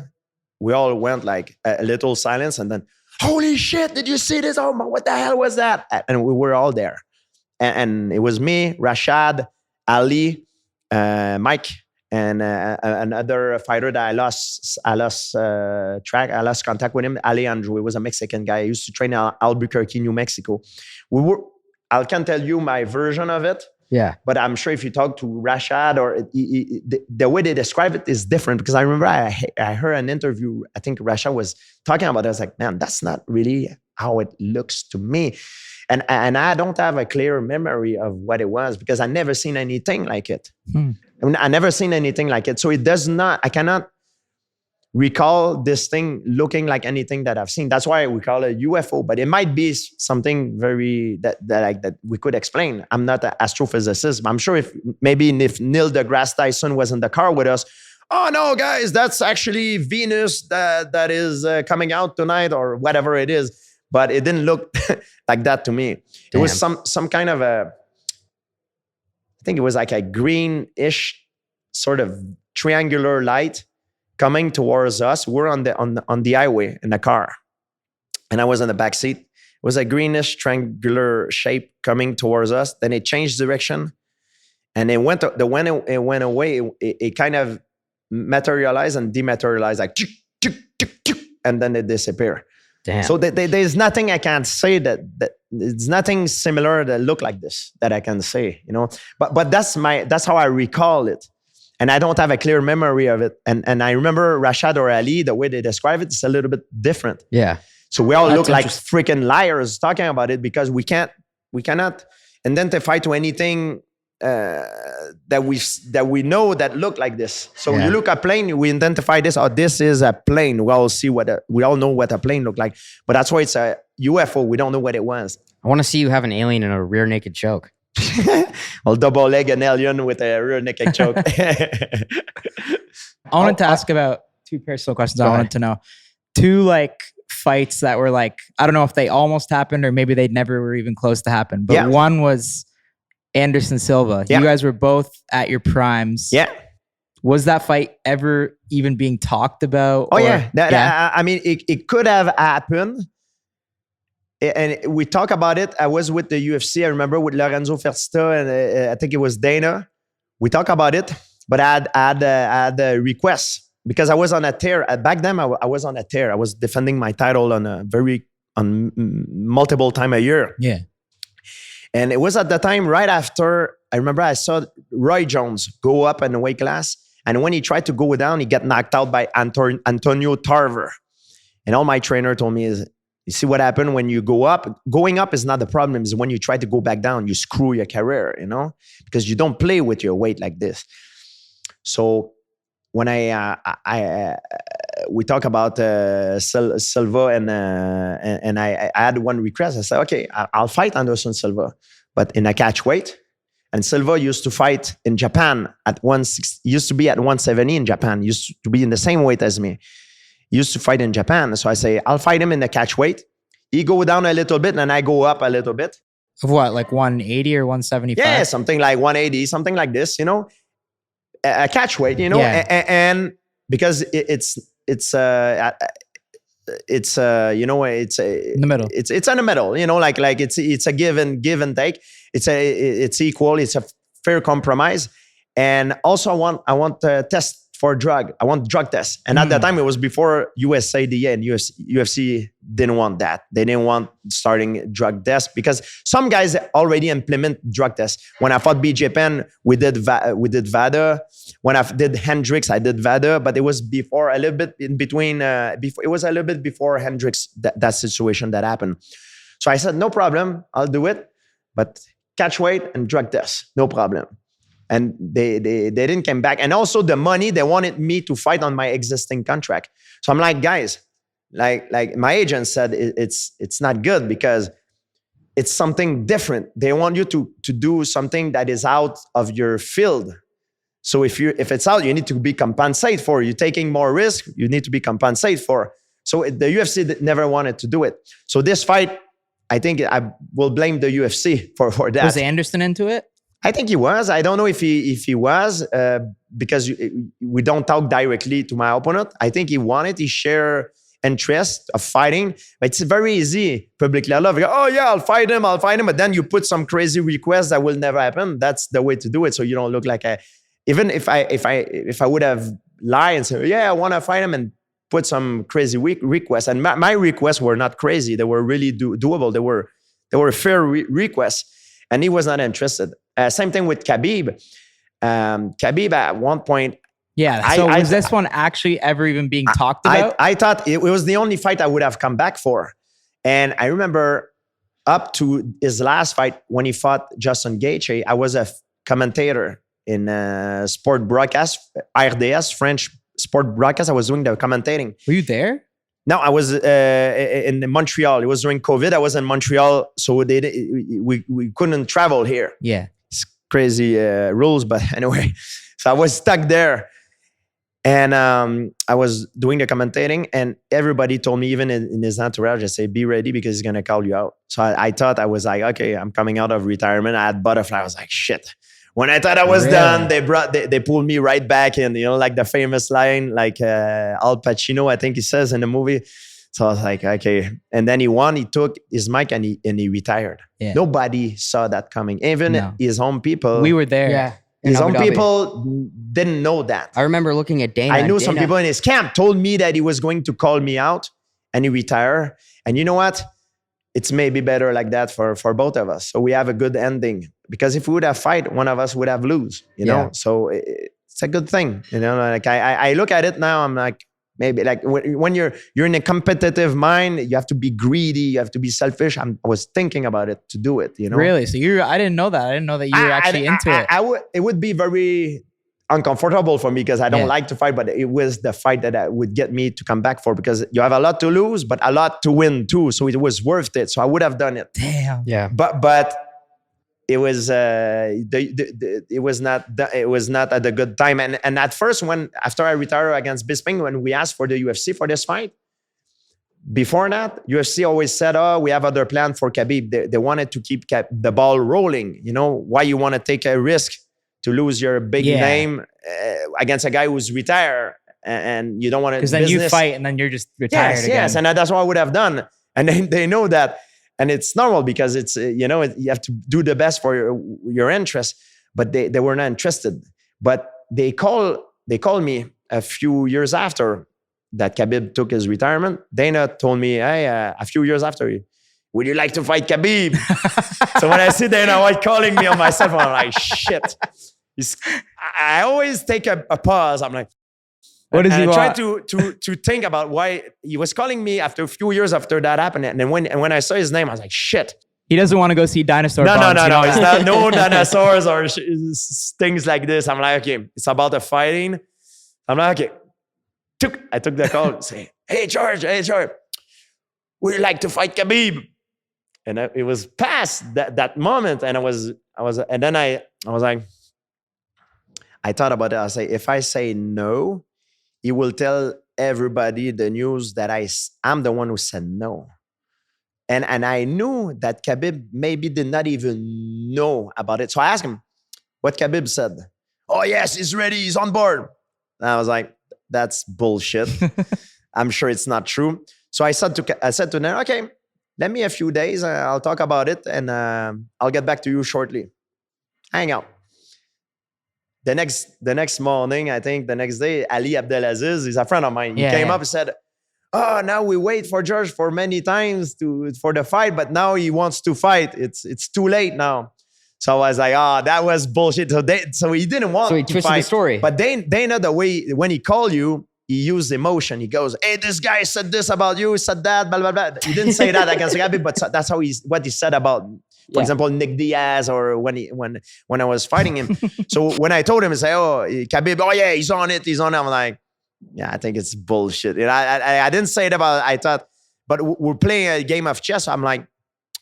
We all went like a little silence, and then, holy shit, did you see this? Oh my, what the hell was that? And we were all there. And it was me, Rashad, Ali, Mike, and another fighter that I lost contact with him, Alejandro. He was a Mexican guy. He used to train in Albuquerque, New Mexico. I can't tell you my version of it. Yeah. But I'm sure if you talk to Rashad, or the way they describe it is different, because I remember I heard an interview, I think Rashad was talking about it. I was like, man, that's not really how it looks to me. And I don't have a clear memory of what it was, because I never seen anything like it. I never seen anything like it. So I cannot recall this thing looking like anything that I've seen. That's why we call it UFO, but it might be something very that we could explain. I'm not an astrophysicist, but I'm sure if Neil deGrasse Tyson was in the car with us, oh no, guys, that's actually Venus that is coming out tonight, or whatever it is. but it didn't look like that to me. It was some kind of I think it was like a greenish sort of triangular light coming towards us. We're on the highway in the car, and I was in the back seat. It was a greenish triangular shape coming towards us. Then it changed direction, and when it went away, it kind of materialized and dematerialized, like, and then it disappeared. Damn. So there's nothing I can say that it's nothing similar that look like this that I can say, you know. But that's how I recall it, and I don't have a clear memory of it. And I remember Rashad or Ali, the way they describe it, it's a little bit different. Yeah. So we all look like freaking liars talking about it because we cannot identify to anything that we know that look like this. So you look at a plane, we identify this. Oh, this is a plane. We all know what a plane look like. But that's why it's a UFO. We don't know what it was. I want to see you have an alien in a rear naked choke. I'll double leg an alien with a rear naked choke. I wanted to ask about two personal questions. I wanted to know two like fights that were like, I don't know if they almost happened or maybe they never were even close to happen. But one was Anderson Silva. You guys were both at your primes. Yeah. Was that fight ever even being talked about? Oh, I mean, it could have happened. And we talk about it. I was with the UFC. I remember with Lorenzo Fertitta and I think it was Dana. We talk about it, but I had a request because I was on a tear. Back then, I was on a tear. I was defending my title on multiple time a year. Yeah. And it was at the time right after, I remember I saw Roy Jones go up in the weight class. And when he tried to go down, he got knocked out by Antonio Tarver. And all my trainer told me is, you see what happened when you go up? Going up is not the problem. It's when you try to go back down, you screw your career, you know? Because you don't play with your weight like this. So when we talk about Silva and I had one request. I said, okay, I'll fight Anderson Silva, but in a catch weight. And Silva used to fight in Japan at 160. Used to be at 170 in Japan. Used to be in the same weight as me. He used to fight in Japan. So I say, I'll fight him in the catch weight. He go down a little bit and I go up a little bit. Of what, like 180 or 175? Yeah, something like 180, something like this, you know. A catch weight, you know, and because it's you know, it's in the middle. It's in the middle, you know, like it's a give and take. It's equal. It's a fair compromise. And also, I want to test for drug. I want drug tests. And at that time, it was before USADA and UFC didn't want that. They didn't want starting drug tests because some guys already implement drug tests. When I fought BJ Penn, we did VADA. When I did Hendricks, I did VADA, but it was before, a little bit in between. It was a little bit before Hendricks, that situation that happened. So I said, no problem, I'll do it, but catch weight and drug tests, no problem. And they didn't come back. And also the money, they wanted me to fight on my existing contract. So I'm like, guys, like my agent said, it's not good because it's something different. They want you to do something that is out of your field. So if it's out, you need to be compensated for. You're taking more risk, you need to be compensated for. So the UFC never wanted to do it. So this fight, I think I will blame the UFC for that. Was Anderson into it? I think he was. I don't know if he was because we don't talk directly to my opponent. I think he wanted. He shared interest of fighting. But it's very easy publicly. I love it. Oh yeah, I'll fight him. But then you put some crazy request that will never happen. That's the way to do it. So you don't look like a. Even if I would have lied and said, yeah, I want to fight him and put some crazy requests. And my requests were not crazy. They were really doable. They were fair requests. And he was not interested. Same thing with Khabib. Khabib at one point. Yeah. So was this one actually ever even being talked about? I thought it was the only fight I would have come back for. And I remember up to his last fight when he fought Justin Gaethje, I was a commentator in sport broadcast, RDS, French sport broadcast. I was doing the commentating. Were you there? No, I was in Montreal. It was during COVID. I was in Montreal, so we couldn't travel here. Yeah, it's crazy rules, but anyway, so I was stuck there. And I was doing the commentating, and everybody told me, even in his entourage, they say, be ready because he's going to call you out. So I thought, I was like, okay, I'm coming out of retirement. I had butterfly. I was like, shit. When I thought I was done, they pulled me right back in, like the famous line, like Al Pacino, I think he says in the movie. So I was like, okay. And then he won. He took his mic and he retired. Yeah. Nobody saw that coming. Even his home people. We were there. Yeah. His own people didn't know that. I remember looking at Dana. I knew some people in his camp told me that he was going to call me out and he retired. And you know what? It's maybe better like that for both of us. So we have a good ending. Because if we would have fight, one of us would have lose, you know? So it's a good thing. Like I look at it now, I'm like, maybe like when you're in a competitive mind, you have to be greedy, you have to be selfish. I was thinking about it to do it, Really? So I didn't know that. I didn't know that you were actually into it. It would be very uncomfortable for me because I don't like to fight, but it was the fight that would get me to come back for, because you have a lot to lose, but a lot to win too. So it was worth it. So I would have done it. Damn. Yeah. But it was it was not at a good time. And at first, after I retired against Bisping, when we asked for the UFC for this fight, before that, UFC always said, "Oh, we have other plans for Khabib." They wanted to keep the ball rolling. Why you want to take a risk to lose your big name against a guy who's retired, and you don't want to. Because then you fight and then you're just retired again. Yes, and that's what I would have done. And they know that. And it's normal because it's, you have to do the best for your interests, but they were not interested. But they called me a few years after that Khabib took his retirement. Dana told me, hey, a few years after, would you like to fight Khabib? So when I see Dana White calling me on my cell phone, I'm like, shit. I always take a pause. I'm like, what does he want? I tried to think about why he was calling me after a few years after that happened. And then when I saw his name, I was like, shit. He doesn't want to go see Dinosaurs. No. It's not no dinosaurs or things like this. I'm like, okay, it's about the fighting. I'm like, okay. I took the call. Say, hey George, would you like to fight Khabib? And it was past that moment, and I was like, I thought about it. I say, if I say no, he will tell everybody the news that I'm the one who said no. And I knew that Khabib maybe did not even know about it. So I asked him what Khabib said. Oh, yes, he's ready. He's on board. And I was like, that's bullshit. I'm sure it's not true. So I said to them, okay, let me a few days. I'll talk about it and I'll get back to you shortly. Hang out. The next morning, I think the next day, Ali Abdelaziz is a friend of mine. He came up and said, oh, now we wait for George for many times for the fight, but now he wants to fight. It's too late now. So I was like, oh, that was bullshit. So he didn't want to fight. So he twisted the story. But they know the way, when he called you, he used emotion. He goes, hey, this guy said this about you, said that, blah, blah, blah. He didn't say that against Khabib, but that's what he said about, for example, Nick Diaz, or when I was fighting him. So when I told him, he said, oh, Khabib, oh yeah, he's on it. I'm like, yeah, I think it's bullshit. I didn't say it about, I thought, but we're playing a game of chess. I'm like,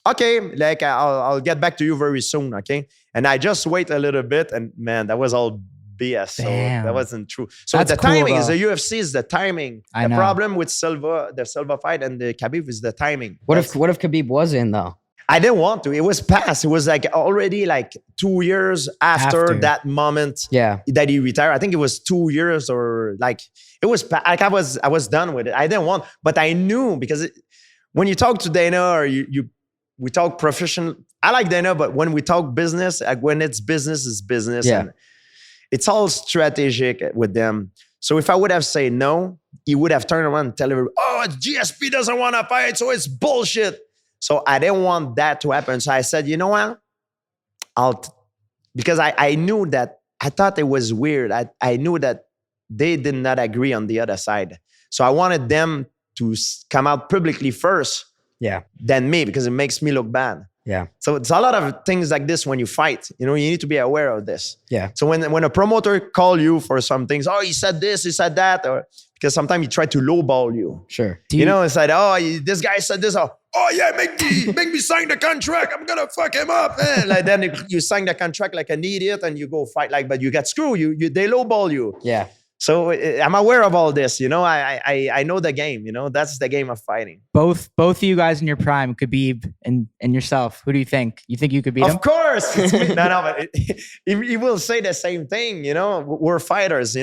okay, like I'll get back to you very soon, okay? And I just wait a little bit, and man, that was all BS. So that wasn't true. So that's the timing is the UFC is the timing. The problem with the Silva fight and the Khabib is the timing. What if Khabib was in though? I didn't want to. It was past. It was like already like 2 years after that moment that he retired. I think it was 2 years, or like it was like I was done with it. I didn't want, but I knew because when you talk to Dana or we talk professional. I like Dana, but when we talk business, like when it's business, it's business. Yeah. And it's all strategic with them. So if I would have said no, he would have turned around and tell everybody, oh, GSP doesn't want to fight, so it's bullshit. So I didn't want that to happen. So I said, you know what? Because I knew that, I thought it was weird. I knew that they did not agree on the other side. So I wanted them to come out publicly first than me, because it makes me look bad. Yeah. So it's a lot of things like this when you fight. You need to be aware of this. Yeah. So when a promoter call you for some things, oh, he said this, he said that, or because sometimes he try to lowball you. Sure. It's like, oh, this guy said this. Oh yeah, make me sign the contract. I'm gonna fuck him up. Like then you sign the contract like an idiot and you go fight but you get screwed. They lowball you. Yeah. So I'm aware of all this, I know the game, that's the game of fighting. Both of you guys in your prime, Khabib and yourself. Who do you think? You think you could beat him? Of course. It's me. No, but he will say the same thing, we're fighters,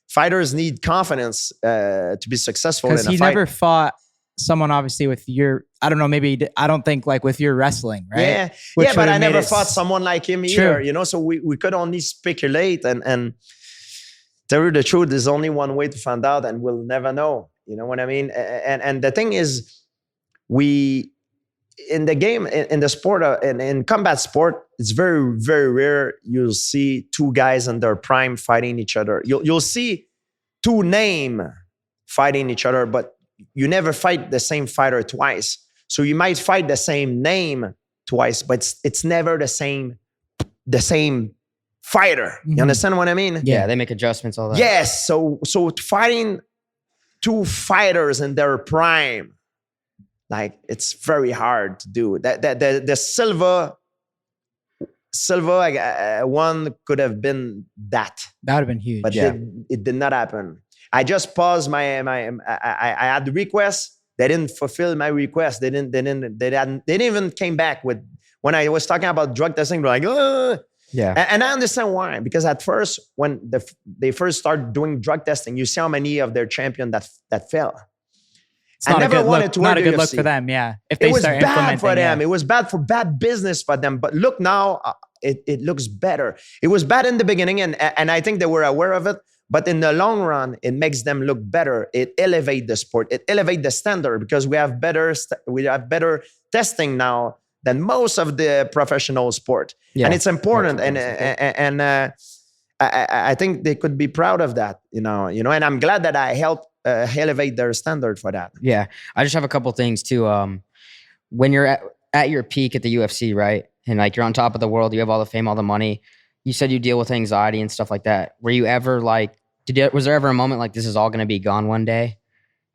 fighters need confidence to be successful in a fight. Because he never fought someone obviously with your, I don't know, maybe, I don't think like with your wrestling, right? Yeah, but I never fought someone like him either, so we could only speculate and tell you the truth, there's only one way to find out and we'll never know. You know what I mean? And the thing is, in the game, in the sport, in combat sport, it's very, very rare you'll see two guys in their prime fighting each other. You'll see two names fighting each other, but you never fight the same fighter twice. So you might fight the same name twice, but it's never the same fighter. You understand what I mean? Yeah, they make adjustments, all that. Yes. So fighting two fighters in their prime, like, it's very hard to do. The Silva one could have been that. That would have been huge. But it did not happen. I just paused I had the request. They didn't fulfill my request. They didn't even came back with, when I was talking about drug testing, they're like, ugh. Yeah. And I understand why. Because at first, when they first started doing drug testing, you see how many of their champion that fell. It's not a good look for them, yeah. If they start implementing, bad for them. It was bad business for them. But look now, it looks better. It was bad in the beginning, and I think they were aware of it. But in the long run, it makes them look better. It elevates the sport. It elevates the standard because we have better testing now than most of the professional sport. Yeah, and it's important. And I think they could be proud of that, and I'm glad that I helped elevate their standard for that. Yeah. I just have a couple things too. When you're at your peak at the UFC, right? And like you're on top of the world, you have all the fame, all the money. You said you deal with anxiety and stuff like that. Were you ever like, was there ever a moment like this is all going to be gone one day?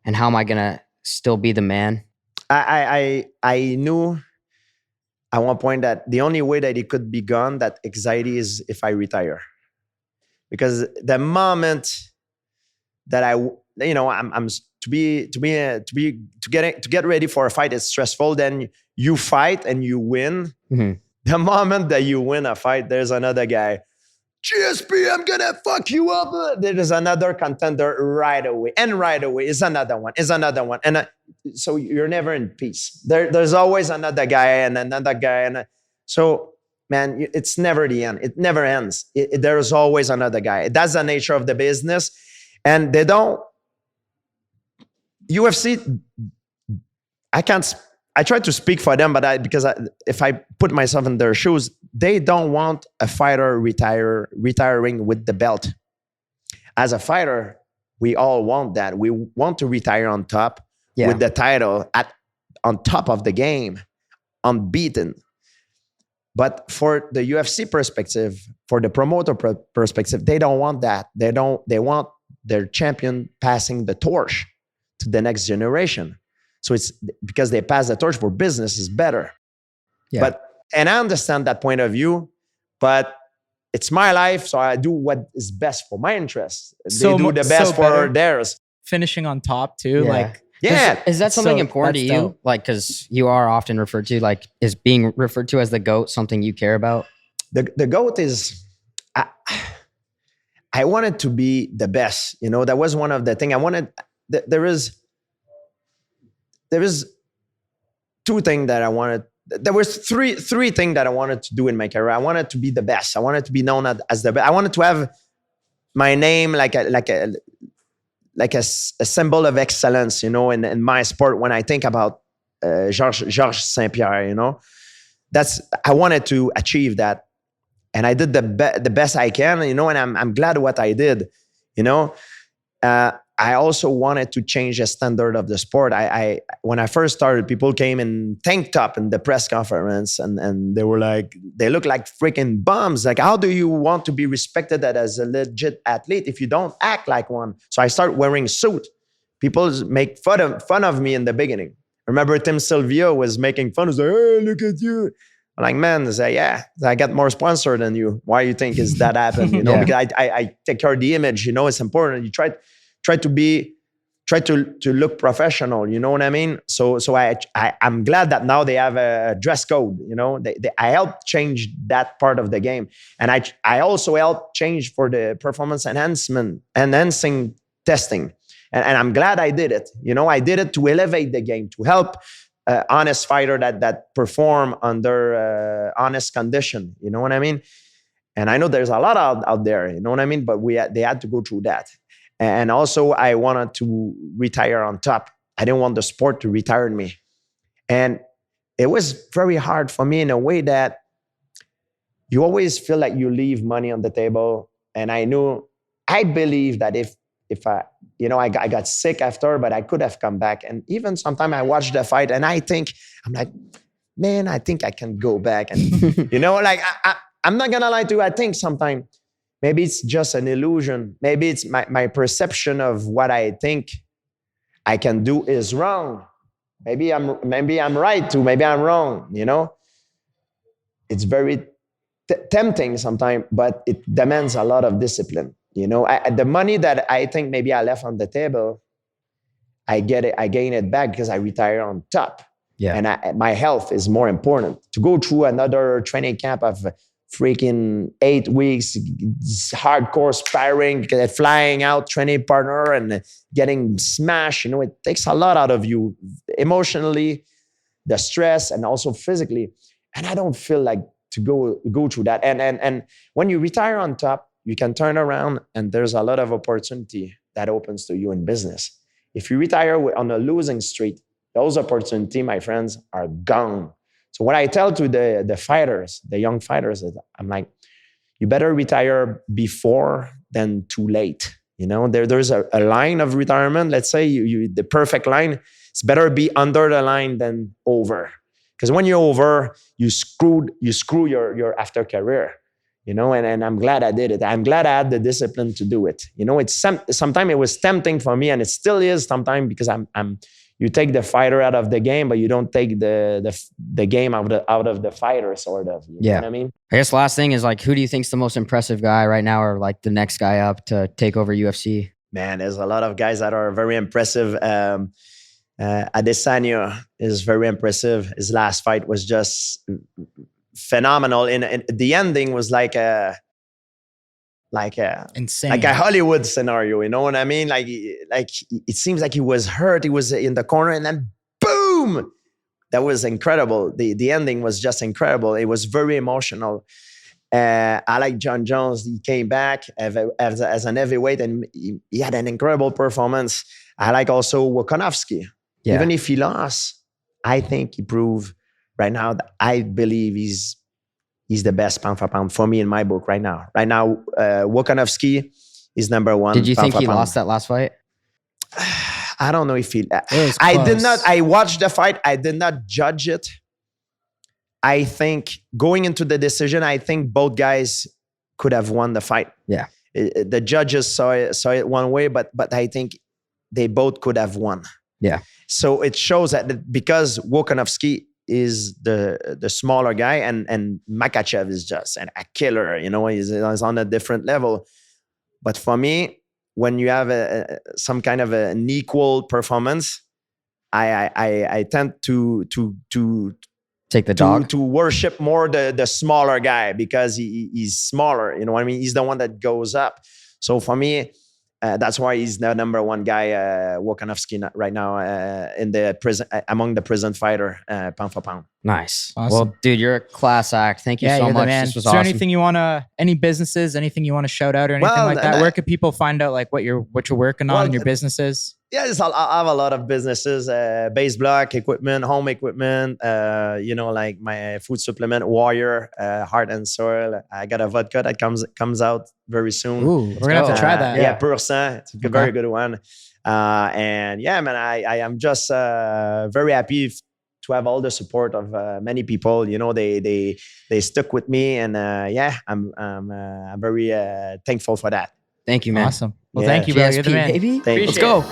And how am I going to still be the man? I knew at one point that the only way that it could be gone, that anxiety, is if I retire. Because the moment that I'm to get ready for a fight, it's stressful. Then you fight and you win. Mm-hmm. The moment that you win a fight, there's another guy. GSP, I'm gonna fuck you up. There's another contender right away. And right away is another one. And so you're never in peace. There's always another guy and another guy. And so, man, it's never the end. It never ends. There's always another guy. That's the nature of the business. And they don't, UFC, I try to speak for them, but if I put myself in their shoes, they don't want a fighter retiring with the belt. As a fighter, we all want that. We want to retire on top with the title on top of the game, unbeaten. But for the UFC perspective, for the promoter perspective, they don't want that. They want their champion passing the torch to the next generation. So it's because they pass the torch for business is better. Yeah. And I understand that point of view, but it's my life. So I do what is best for my interests. They do the best for theirs. Finishing on top too. Is that something important to you? Dope. Like, because you are often referred to, like, is being referred to as the GOAT something you care about? The GOAT is, I wanted to be the best. That was one of the things I wanted. There is two things that I wanted. There was three things that I wanted to do in my career. I wanted to be the best. I wanted to be known as the best. I wanted to have my name like a symbol of excellence, in my sport. When I think about Georges St-Pierre, I wanted to achieve that, and I did the best I can, and I'm glad what I did, I also wanted to change the standard of the sport. When I first started, people came in tank top in the press conference, and they were like, they look like freaking bums. Like, how do you want to be respected as a legit athlete if you don't act like one? So I started wearing suit. People make fun of me in the beginning. Remember, Tim Sylvia was making fun. He was like, hey, look at you. I'm like, man, say, yeah, I got more sponsor than you. Why you think is that happened? You know, because I take care of the image. You know, it's important. You try to look professional. You know what I mean? So I'm glad that now they have a dress code. You know, I helped change that part of the game, and I also helped change for the performance enhancing testing, and I'm glad I did it. You know, I did it to elevate the game, to help honest fighter that perform under honest condition. You know what I mean? And I know there's a lot out there. You know what I mean? But they had to go through that. And also, I wanted to retire on top. I didn't want the sport to retire me. And it was very hard for me in a way that you always feel like you leave money on the table. And I believe that if I got sick after, but I could have come back. And even sometimes I watch the fight and I'm like, man, I think I can go back. And, you know, like, I'm not going to lie to you. I think sometimes maybe it's just an illusion. Maybe it's my perception of what I think I can do is wrong. Maybe I'm right too. Maybe I'm wrong, you know? It's very tempting sometimes, but it demands a lot of discipline. You know, the money that I think maybe I left on the table, I gain it back because I retire on top. Yeah. And my health is more important. To go through another training camp of freaking 8 weeks, hardcore sparring, flying out, training partner, and getting smashed, you know, it takes a lot out of you emotionally, the stress, and also physically. And I don't feel like to go through that. And when you retire on top, you can turn around and there's a lot of opportunity that opens to you in business. If you retire on a losing streak, those opportunities, my friends, are gone. So what I tell to the fighters, the young fighters, I'm like, you better retire before than too late. You know, there's a line of retirement. Let's say the perfect line. It's better be under the line than over. Because when you're over, you screw your after career. You know, and I'm glad I did it. I'm glad I had the discipline to do it. You know, sometimes it was tempting for me, and it still is sometimes, because you take the fighter out of the game, but you don't take the game out of the fighter, sort of. You know what I mean? I guess last thing is, like, who do you think's the most impressive guy right now, or like the next guy up to take over UFC? Man, there's a lot of guys that are very impressive. Adesanya is very impressive. His last fight was just phenomenal. And the ending was like a insane, like a Hollywood scenario. You know what I mean? Like it seems like he was hurt. He was in the corner, and then boom! That was incredible. The ending was just incredible. It was very emotional. I like John Jones. He came back as an heavyweight, and he had an incredible performance. I like also Volkanovski. Yeah. Even if he lost, I think he proved right now that I believe he's the best pound for pound for me in my book right now. Right now, Volkanovski is number one. Did you think he lost that last fight? I don't know if he... I did not... I watched the fight. I did not judge it. I think going into the decision, I think both guys could have won the fight. Yeah. The judges saw it one way, but I think they both could have won. Yeah. So it shows that because Volkanovski is the smaller guy, and Makhachev is just a killer, you know, he's on a different level. But for me, when you have some kind of an equal performance, I tend to take the dog, to worship more the smaller guy, because he's smaller, you know what I mean? He's the one that goes up. So for me, that's why he's the number one guy, Volkanovski, right now in the prison, among the prison fighter, pound for pound. Nice. Awesome. Well, dude, you're a class act. Thank you so much. This was awesome. Is there anything you want to, any businesses, anything you want to shout out or anything like that? Where could people find out like what you're working on in your businesses? Yes, I have a lot of businesses, base block equipment, home equipment, you know, like my food supplement, Warrior, Heart and Soil. I got a vodka that comes out very soon. Ooh, we're going to have to try that. Yeah, Pur Sang. It's a very good one. And yeah, man, I am just very happy to have all the support of many people. You know, they stuck with me, and yeah, I'm very thankful for that. Thank you, man. Awesome. Well, thank you, bro. You're the man. Baby. Let's go.